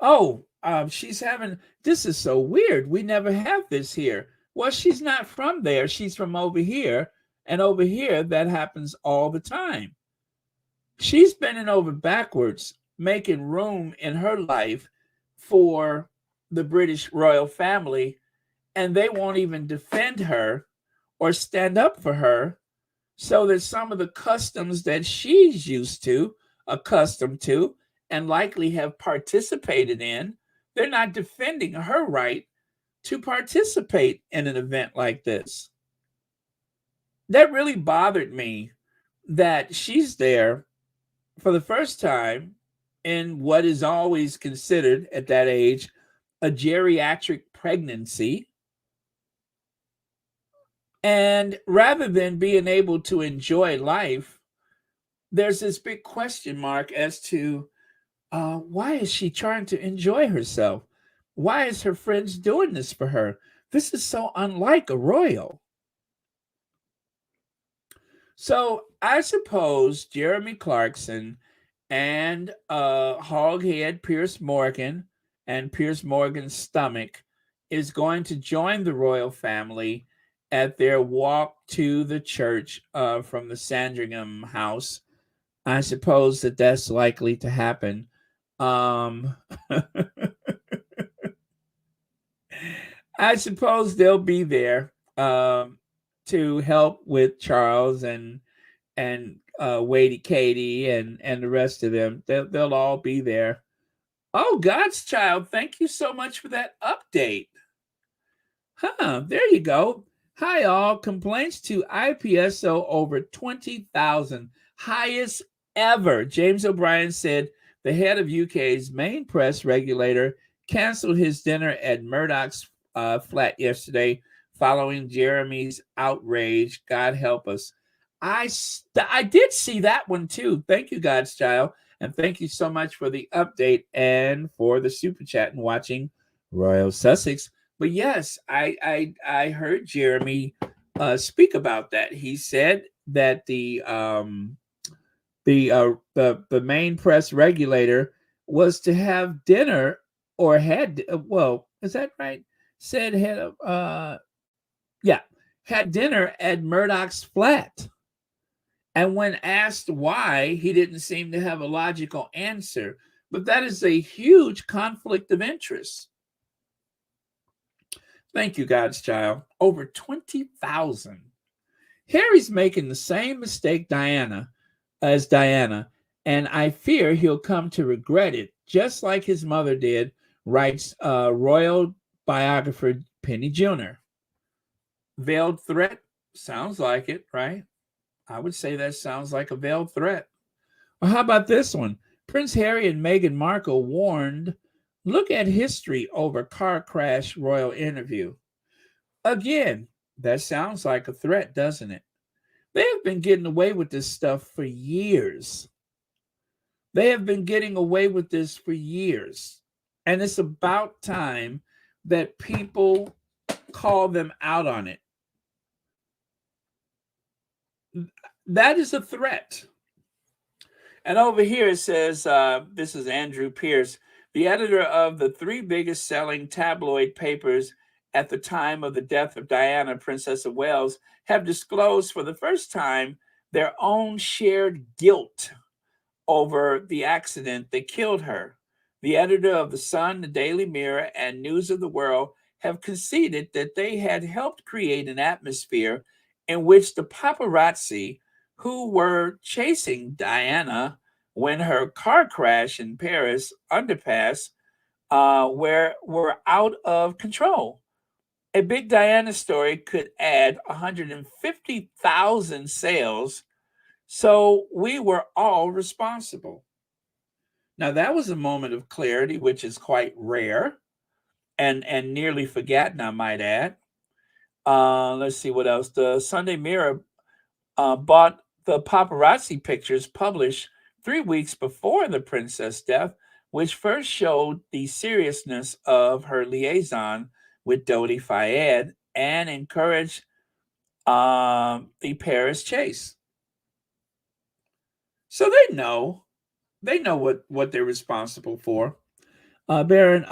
Oh, she's having, this is so weird. We never have this here. Well, she's not from there. She's from over here. And over here, that happens all the time. She's bending over backwards, making room in her life for the British royal family, and they won't even defend her or stand up for her, so that some of the customs that she's accustomed to, and likely have participated in, they're not defending her right to participate in an event like this. That really bothered me, that she's there for the first time in what is always considered at that age a geriatric pregnancy. And rather than being able to enjoy life, there's this big question mark as to why is she trying to enjoy herself? Why is her friends doing this for her? This is so unlike a royal. So I suppose Jeremy Clarkson and hoghead Piers Morgan and Piers Morgan's stomach is going to join the royal family at their walk to the church from the Sandringham house. I suppose that's likely to happen. I suppose they'll be there to help with Charles and Wadey Katie and the rest of them. They'll all be there. Oh, God's child, thank you so much for that update. There you go. Hi, all. Complaints to IPSO over 20,000. Highest ever. James O'Brien said the head of UK's main press regulator canceled his dinner at Murdoch's flat yesterday following Jeremy's outrage. God help us. I did see that one too. Thank you, God's child. And thank you so much for the update and for the super chat and watching Royal Sussex. But yes, I heard Jeremy speak about that. He said that the main press regulator was to have dinner, or had, well, Is that right? Said had dinner at Murdoch's flat. And when asked why, he didn't seem to have a logical answer. But that is a huge conflict of interest. Thank you, God's child. Over 20,000. Harry's making the same mistake as Diana, and I fear he'll come to regret it, just like his mother did, writes royal biographer Penny Junor. Veiled threat? Sounds like it, right? I would say that sounds like a veiled threat. Well, how about this one? Prince Harry and Meghan Markle warned, look at history over car crash royal interview. Again, that sounds like a threat, doesn't it? They have been getting away with this stuff for years. They have been getting away with this for years. And it's about time that people call them out on it. That is a threat. And over here it says, this is Andrew Pierce, the editor of the 3 biggest selling tabloid papers at the time of the death of Diana, Princess of Wales, have disclosed for the first time their own shared guilt over the accident that killed her. The editor of The Sun, The Daily Mirror, and News of the World have conceded that they had helped create an atmosphere in which the paparazzi who were chasing Diana when her car crash in Paris underpass were out of control. A big Diana story could add 150,000 sales, so we were all responsible. Now, that was a moment of clarity, which is quite rare and nearly forgotten, I might add. Let's see what else. The Sunday Mirror bought the paparazzi pictures published 3 weeks before the princess' death, which first showed the seriousness of her liaison with Dodi Fayed and encouraged the Paris chase. So they know what they're responsible for. Baron,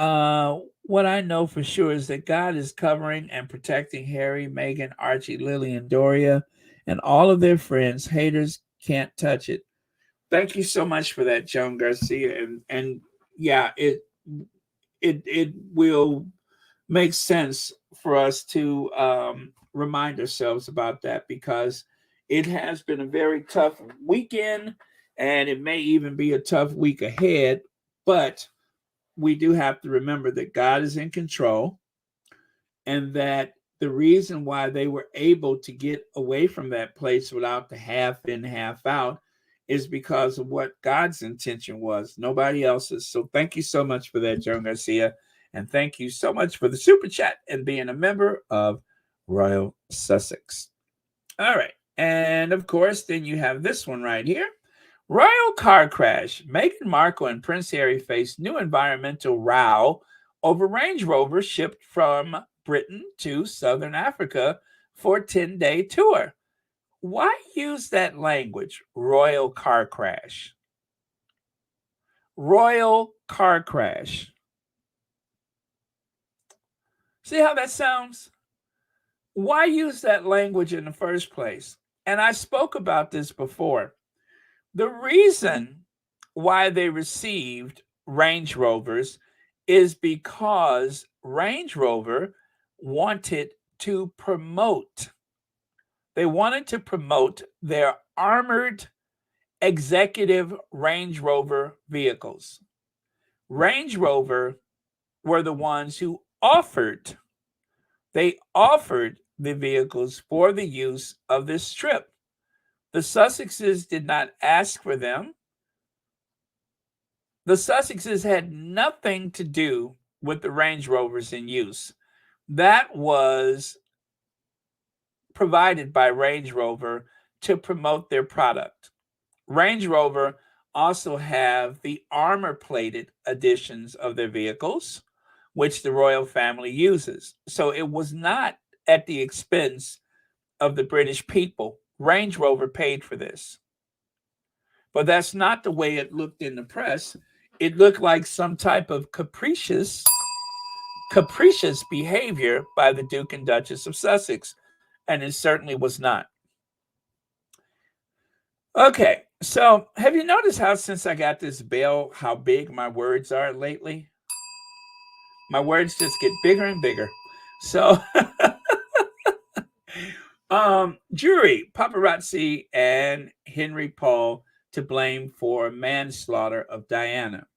what I know for sure is that God is covering and protecting Harry, Meghan, Archie, Lily, and Doria, and all of their friends. Haters can't touch it. Thank you so much for that, Joan Garcia. And yeah, it will make sense for us to remind ourselves about that, because it has been a very tough weekend, and it may even be a tough week ahead. But we do have to remember that God is in control, and that the reason why they were able to get away from that place without the half in, half out is because of what God's intention was, nobody else's. So thank you so much for that, Joan Garcia. And thank you so much for the super chat and being a member of Royal Sussex. All right. And of course, then you have this one right here. Royal car crash. Meghan Markle and Prince Harry face new environmental row over Range Rover shipped from Britain to Southern Africa for a 10-day tour. Why use that language, royal car crash? Royal car crash. See how that sounds? Why use that language in the first place? And I spoke about this before. The reason why they received Range Rovers is because Range Rover wanted to promote. They wanted to promote their armored executive Range Rover vehicles. Range Rover were the ones who offered the vehicles for the use of this trip. The Sussexes did not ask for them. The Sussexes had nothing to do with the Range Rovers in use. That was provided by Range Rover to promote their product. Range Rover also have the armor-plated editions of their vehicles, which the royal family uses. So it was not at the expense of the British people. Range Rover paid for this. But that's not the way it looked in the press. It looked like some type of capricious capricious behavior by the Duke and Duchess of Sussex, and it certainly was not. Okay, so have you noticed how since I got this bell, how big my words are lately? My words just get bigger and bigger. So, jury, paparazzi, and Henry Paul to blame for manslaughter of Diana.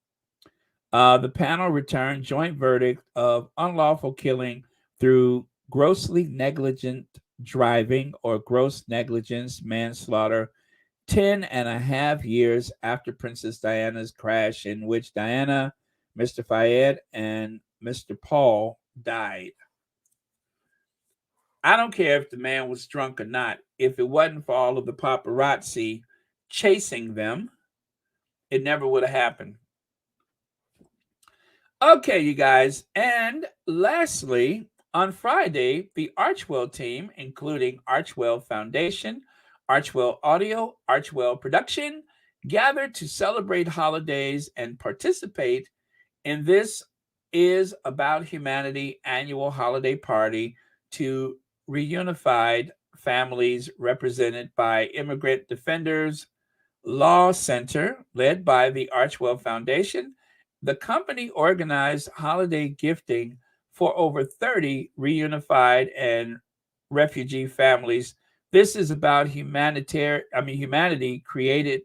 The panel returned joint verdict of unlawful killing through grossly negligent driving or gross negligence manslaughter 10.5 years after Princess Diana's crash, in which Diana, Mr. Fayed, and Mr. Paul died. I don't care if the man was drunk or not. If it wasn't for all of the paparazzi chasing them, it never would have happened. Okay, you guys. And lastly, on Friday, the Archwell team, including Archwell Foundation, Archwell Audio, Archwell Production, gathered to celebrate holidays and participate in This Is About Humanity annual holiday party to reunified families represented by Immigrant Defenders Law Center, led by the Archwell Foundation. The company organized holiday gifting for over 30 reunified and refugee families. This is about humanity created.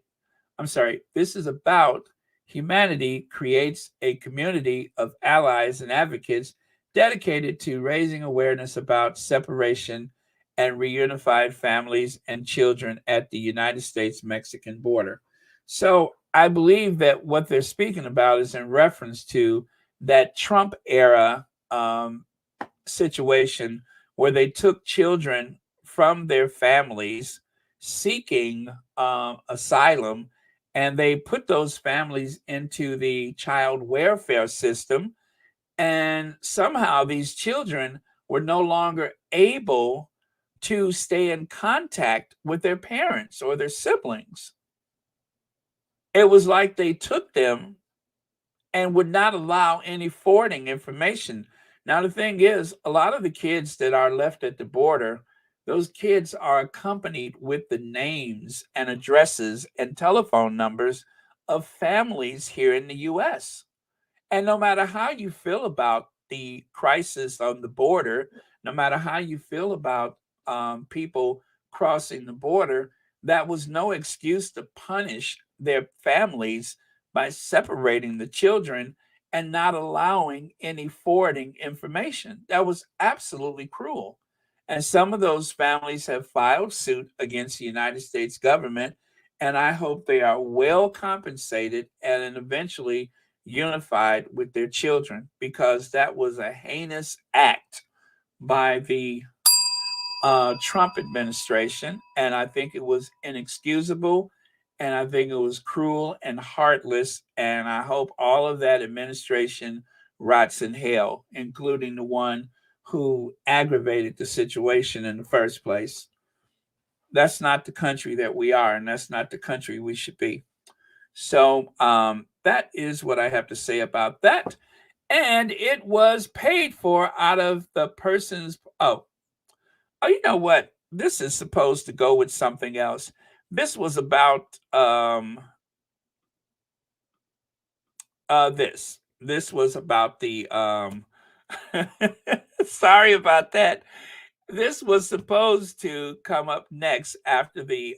This is about humanity creates a community of allies and advocates dedicated to raising awareness about separation and reunified families and children at the United States-Mexican border. So I believe that what they're speaking about is in reference to that Trump era situation where they took children from their families seeking asylum, and they put those families into the child welfare system. And somehow these children were no longer able to stay in contact with their parents or their siblings. It was like they took them and would not allow any forwarding information. Now, the thing is, a lot of the kids that are left at the border, those kids are accompanied with the names and addresses and telephone numbers of families here in the U.S. And no matter how you feel about the crisis on the border, no matter how you feel about people crossing the border, that was no excuse to punish their families by separating the children and not allowing any forwarding information. That was absolutely cruel. And some of those families have filed suit against the United States government, and I hope they are well compensated and eventually unified with their children, because that was a heinous act by the Trump administration, and I think it was inexcusable, and I think it was cruel and heartless, and I hope all of that administration rots in hell, including the one who aggravated the situation in the first place. That's not the country that we are, and that's not the country we should be. So that is what I have to say about that. And it was paid for out of the person's, you know what? This is supposed to go with something else. This was about this. This was about the sorry about that. This was supposed to come up next after the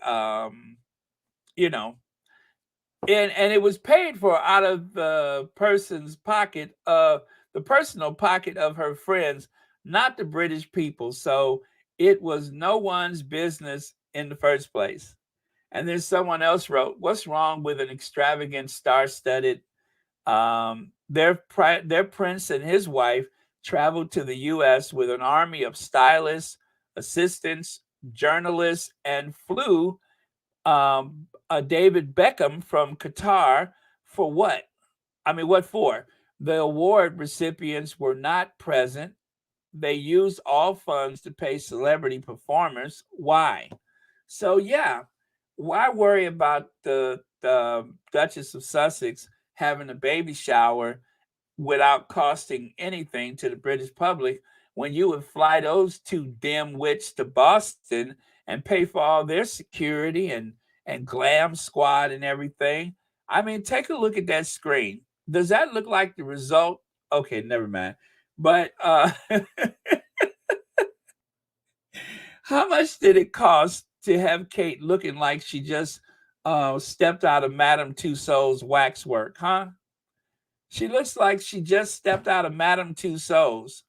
and it was paid for out of the person's pocket, the personal pocket of her friends, not the British people. So it was no one's business in the first place. And then someone else wrote, "What's wrong with an extravagant, star-studded?" Their prince and his wife traveled to the U.S. with an army of stylists, assistants, journalists, and flew David Beckham from Qatar for what? I mean, what for? The award recipients were not present. They used all funds to pay celebrity performers. Why? So, yeah, why worry about the Duchess of Sussex having a baby shower without costing anything to the British public when you would fly those two dimwits to Boston and pay for all their security and glam squad and everything. I mean, take a look at that screen. Does that look like the result? Okay, never mind. But how much did it cost to have Kate looking like she just stepped out of Madame Tussauds waxwork, huh? She looks like she just stepped out of Madame Tussauds.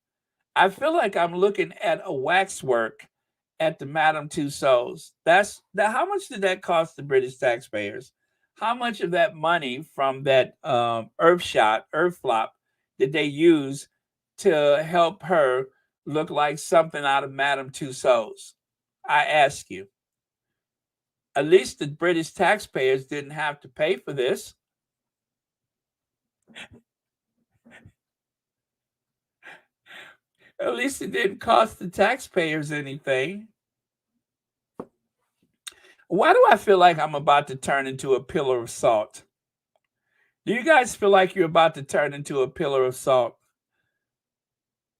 I feel like I'm looking at a waxwork at the Madame Tussauds. How much did that cost the British taxpayers? How much of that money from that earth flop did they use to help her look like something out of Madame Tussauds? I ask you. At least the British taxpayers didn't have to pay for this. At least it didn't cost the taxpayers anything. Why do I feel like I'm about to turn into a pillar of salt? Do you guys feel like you're about to turn into a pillar of salt?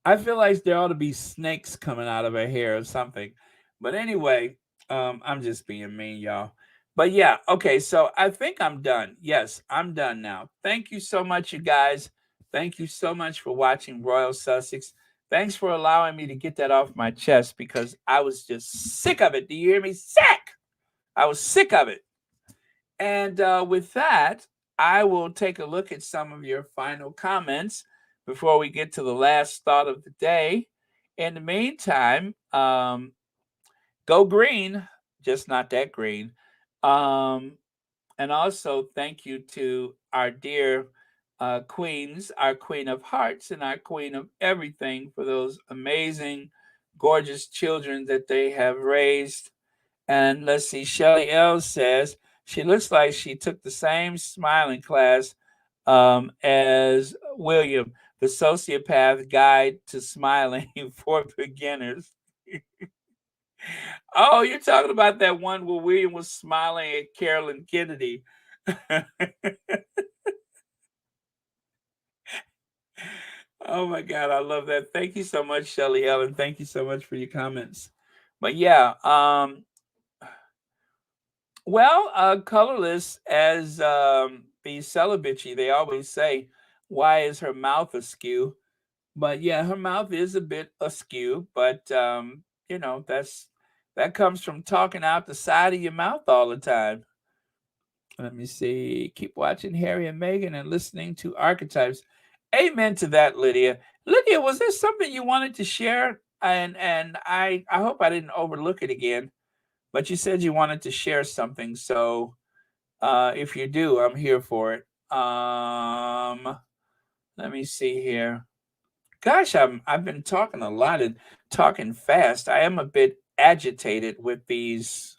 I feel like there ought to be snakes coming out of her hair or something. But anyway, I'm just being mean, y'all. But yeah, okay, so I think I'm done. Yes, I'm done now. Thank you so much, you guys. Thank you so much for watching Royal Sussex. Thanks for allowing me to get that off my chest because I was just sick of it. Do you hear me? Sick! I was sick of it. And with that, I will take a look at some of your final comments before we get to the last thought of the day. In the meantime, go green, just not that green. And also thank you to our dear queens, our queen of hearts and our queen of everything for those amazing, gorgeous children that they have raised. And let's see, Shelly L says she looks like she took the same smiling class as William, the sociopath guide to smiling for beginners. Oh, you're talking about that one where William was smiling at Carolyn Kennedy. Oh my God, I love that. Thank you so much, Shelly Ellen. Thank you so much for your comments. But yeah, colorless as the celibacy, they always say, why is her mouth askew? But yeah, her mouth is a bit askew, but that comes from talking out the side of your mouth all the time. Let me see. Keep watching Harry and Meghan and listening to Archetypes. Amen to that, Lydia. Lydia, was there something you wanted to share? And I hope I didn't overlook it again. But you said you wanted to share something. So if you do, I'm here for it. Let me see here. Gosh, I've been talking a lot and talking fast. I am a bit agitated with these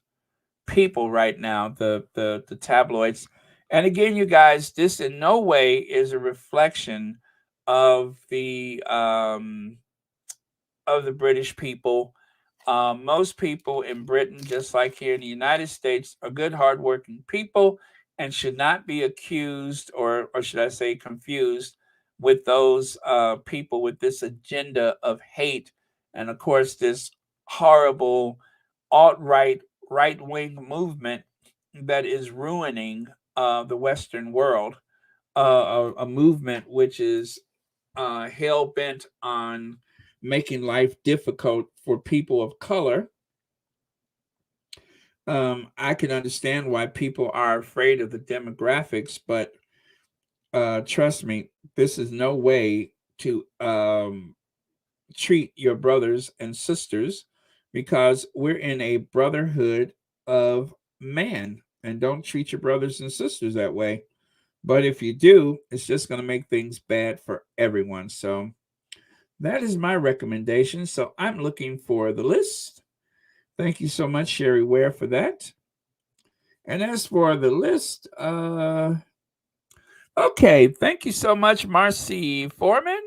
people right now, the tabloids. And again, you guys, this in no way is a reflection of the British people. Most people in Britain, just like here in the United States, are good, hardworking people and should not be accused or should I say confused with those people with this agenda of hate. And of course, this horrible alt-right, right-wing movement that is ruining the Western world, a movement which is hell-bent on making life difficult for people of color. I can understand why people are afraid of the demographics, but trust me, this is no way to treat your brothers and sisters, because we're in a brotherhood of man, and don't treat your brothers and sisters that way. But if you do, it's just going to make things bad for everyone. So that is my recommendation. So I'm looking for the list. Thank you so much, Sherry Ware, for that. And as for the list, okay, thank you so much, Marcy Foreman.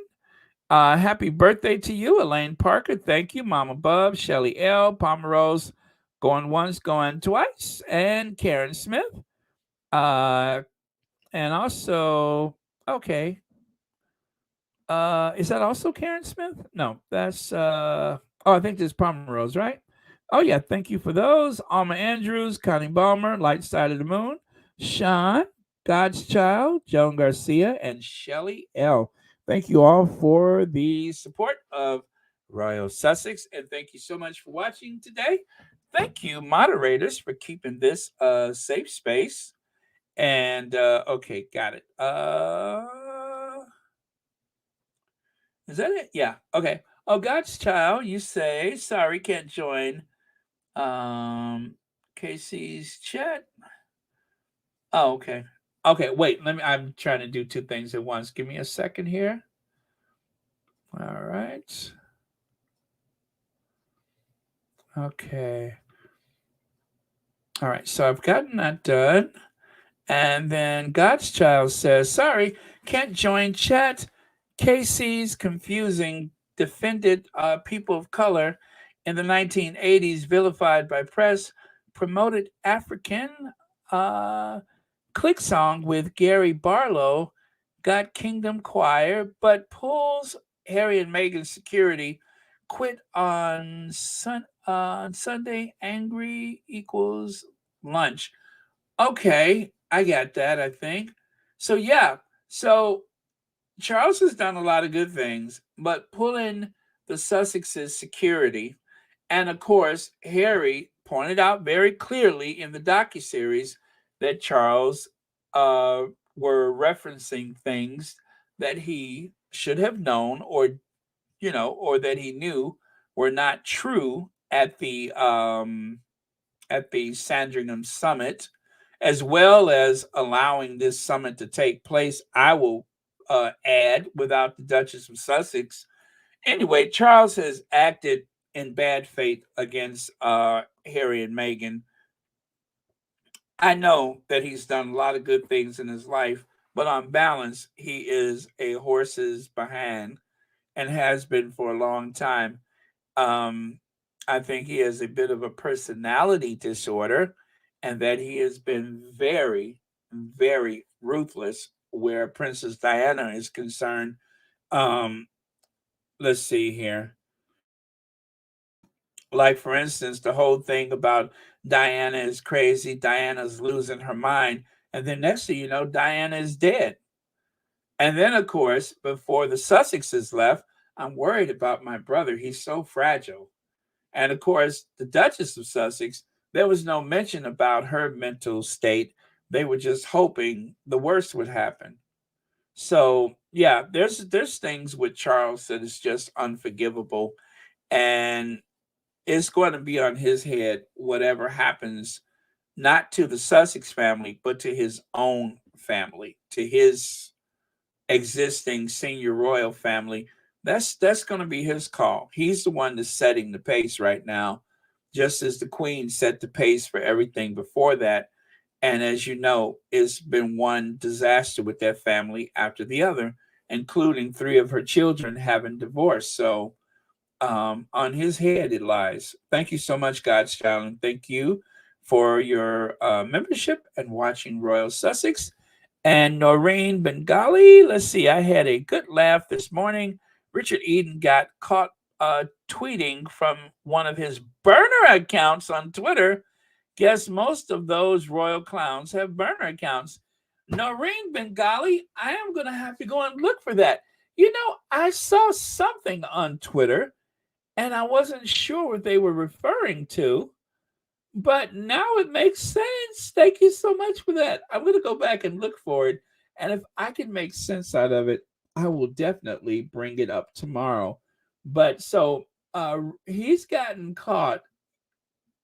Happy birthday to you, Elaine Parker. Thank you, Mama Bub, Shelly L, Pomerose, going once, going twice, and Karen Smith. And also, okay. Is that also Karen Smith? No, that's I think this is Pomeroy's, right? Oh yeah, thank you for those. Alma Andrews, Connie Balmer, Light Side of the Moon, Sean, God's Child, Joan Garcia, and Shelly L. Thank you all for the support of Royal Sussex, and thank you so much for watching today. Thank you, moderators, for keeping this a safe space. And okay, got it. Is that it? Yeah. Okay. Oh, God's Child, you say, sorry, can't join Casey's chat. Oh, okay. Okay, wait, I'm trying to do two things at once. Give me a second here. All right. Okay. All right, so I've gotten that done. And then God's Child says, sorry, can't join chat. Casey's confusing defended people of color in the 1980s, vilified by press, promoted African click song with Gary Barlow, got Kingdom Choir, but pulls Harry and Meghan security, quit on Sunday, angry equals lunch. Okay, I got that, I think. So, yeah. So, Charles has done a lot of good things, but pulling the Sussex's security, and of course, Harry pointed out very clearly in the docuseries that Charles were referencing things that he should have known, or that he knew were not true at the Sandringham summit, as well as allowing this summit to take place. I will add, without the Duchess of Sussex. Anyway, Charles has acted in bad faith against Harry and Meghan. I know that he's done a lot of good things in his life, but on balance, he is a horse's behind and has been for a long time. I think he has a bit of a personality disorder, and that he has been very, very ruthless where Princess Diana is concerned. Let's see here. Like, for instance, the whole thing about Diana is crazy, Diana's losing her mind, and then next thing you know, Diana is dead. And then, of course, before the Sussexes left, I'm worried about my brother. He's so fragile. And of course, the Duchess of Sussex, there was no mention about her mental state. They were just hoping the worst would happen. So yeah, there's things with Charles that is just unforgivable, and it's going to be on his head whatever happens, not to the Sussex family, but to his own family, to his existing senior royal family. That's going to be his call. He's the one that's setting the pace right now, just as the Queen set the pace for everything before that. And as you know, it's been one disaster with that family after the other, including 3 of her children having divorced. So on his head it lies. Thank you so much, God's Child, and thank you for your membership and watching Royal Sussex. And Noreen Bengali, let's see, I had a good laugh this morning. Richard Eden got caught tweeting from one of his burner accounts on Twitter. Guess most of those royal clowns have burner accounts. Noreen Bengali, I am going to have to go and look for that. You know, I saw something on Twitter, and I wasn't sure what they were referring to. But now it makes sense. Thank you so much for that. I'm going to go back and look for it. And if I can make sense out of it, I will definitely bring it up tomorrow. But so he's gotten caught,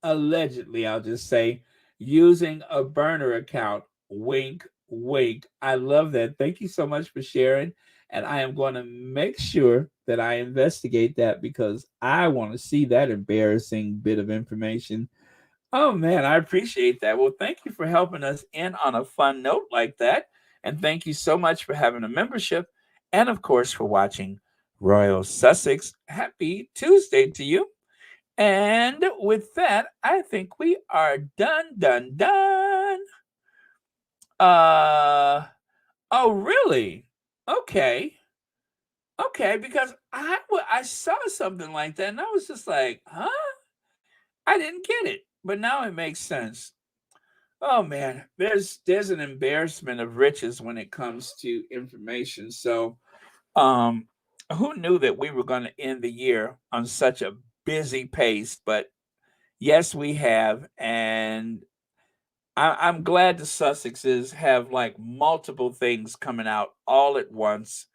allegedly, I'll just say, using a burner account. Wink, wink. I love that. Thank you so much for sharing. And I am going to make sure that I investigate that, because I want to see that embarrassing bit of information. Oh man, I appreciate that. Well, thank you for helping us in on a fun note like that. And thank you so much for having a membership. And of course, for watching Royal Sussex. Happy Tuesday to you. And with that, I think we are done. Oh, really? Okay. Okay, because I saw something like that and I was just like, huh? I didn't get it, but now it makes sense. Oh man, there's an embarrassment of riches when it comes to information. So, um, who knew that we were going to end the year on such a busy pace? But yes, we have, and I'm glad the Sussexes have like multiple things coming out all at once.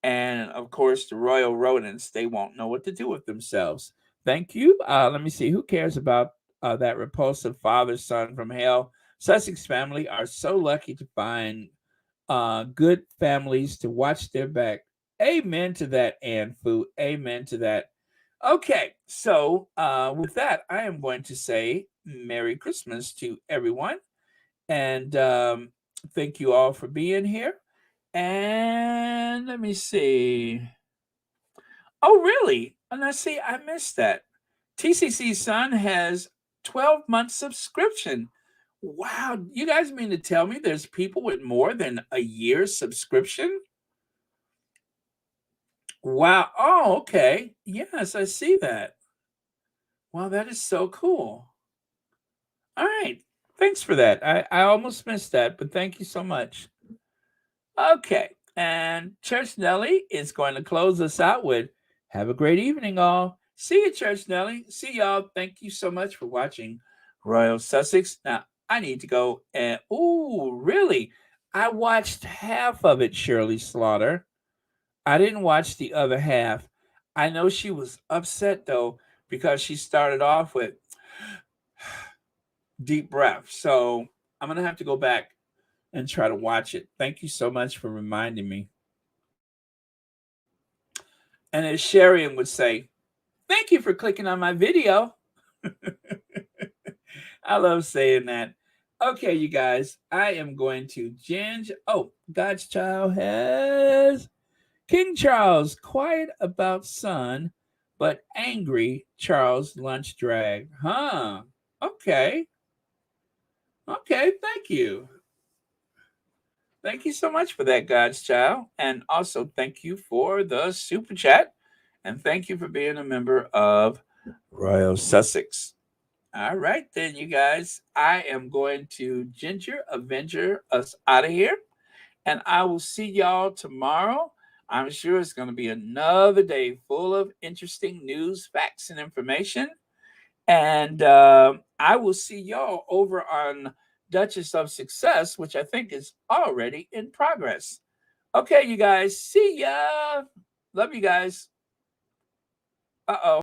And of course, the royal rodents, they won't know what to do with themselves. Thank you. Let me see. Who cares about that repulsive father son from hell? Sussex family are so lucky to find good families to watch their back. Amen to that, Ann Fu. Amen to that. Okay, so with that, I am going to say Merry Christmas to everyone. And thank you all for being here. And let me see. Oh, really? And I see, I missed that. TCC's son has 12-month subscription. Wow. You guys mean to tell me there's people with more than a year's subscription? Wow. Oh, okay. Yes, I see that. Wow, that is so cool. All right. Thanks for that. I almost missed that, but thank you so much. Okay. And Church Nelly is going to close us out with have a great evening, all. See you, Church Nelly. See y'all. Thank you so much for watching Royal Sussex. Now, I need to go and, ooh, really? I watched half of it, Shirley Slaughter. I didn't watch the other half. I know she was upset, though, because she started off with deep breath. So I'm going to have to go back and try to watch it. Thank you so much for reminding me. And as Sharian would say, thank you for clicking on my video. I love saying that. Okay, you guys, I am going to Ginge. Oh, God's child has King Charles, quiet about son, but angry Charles lunch drag. Huh. Okay. Okay, thank you. Thank you so much for that, God's child. And also thank you for the super chat. And thank you for being a member of Royal Sussex. All right, then, you guys. I am going to Ginger Avenger us out of here. And I will see y'all tomorrow. I'm sure it's going to be another day full of interesting news, facts, and information. And I will see y'all over on Duchess of Success, which I think is already in progress. Okay, you guys. See ya. Love you guys. Uh-oh.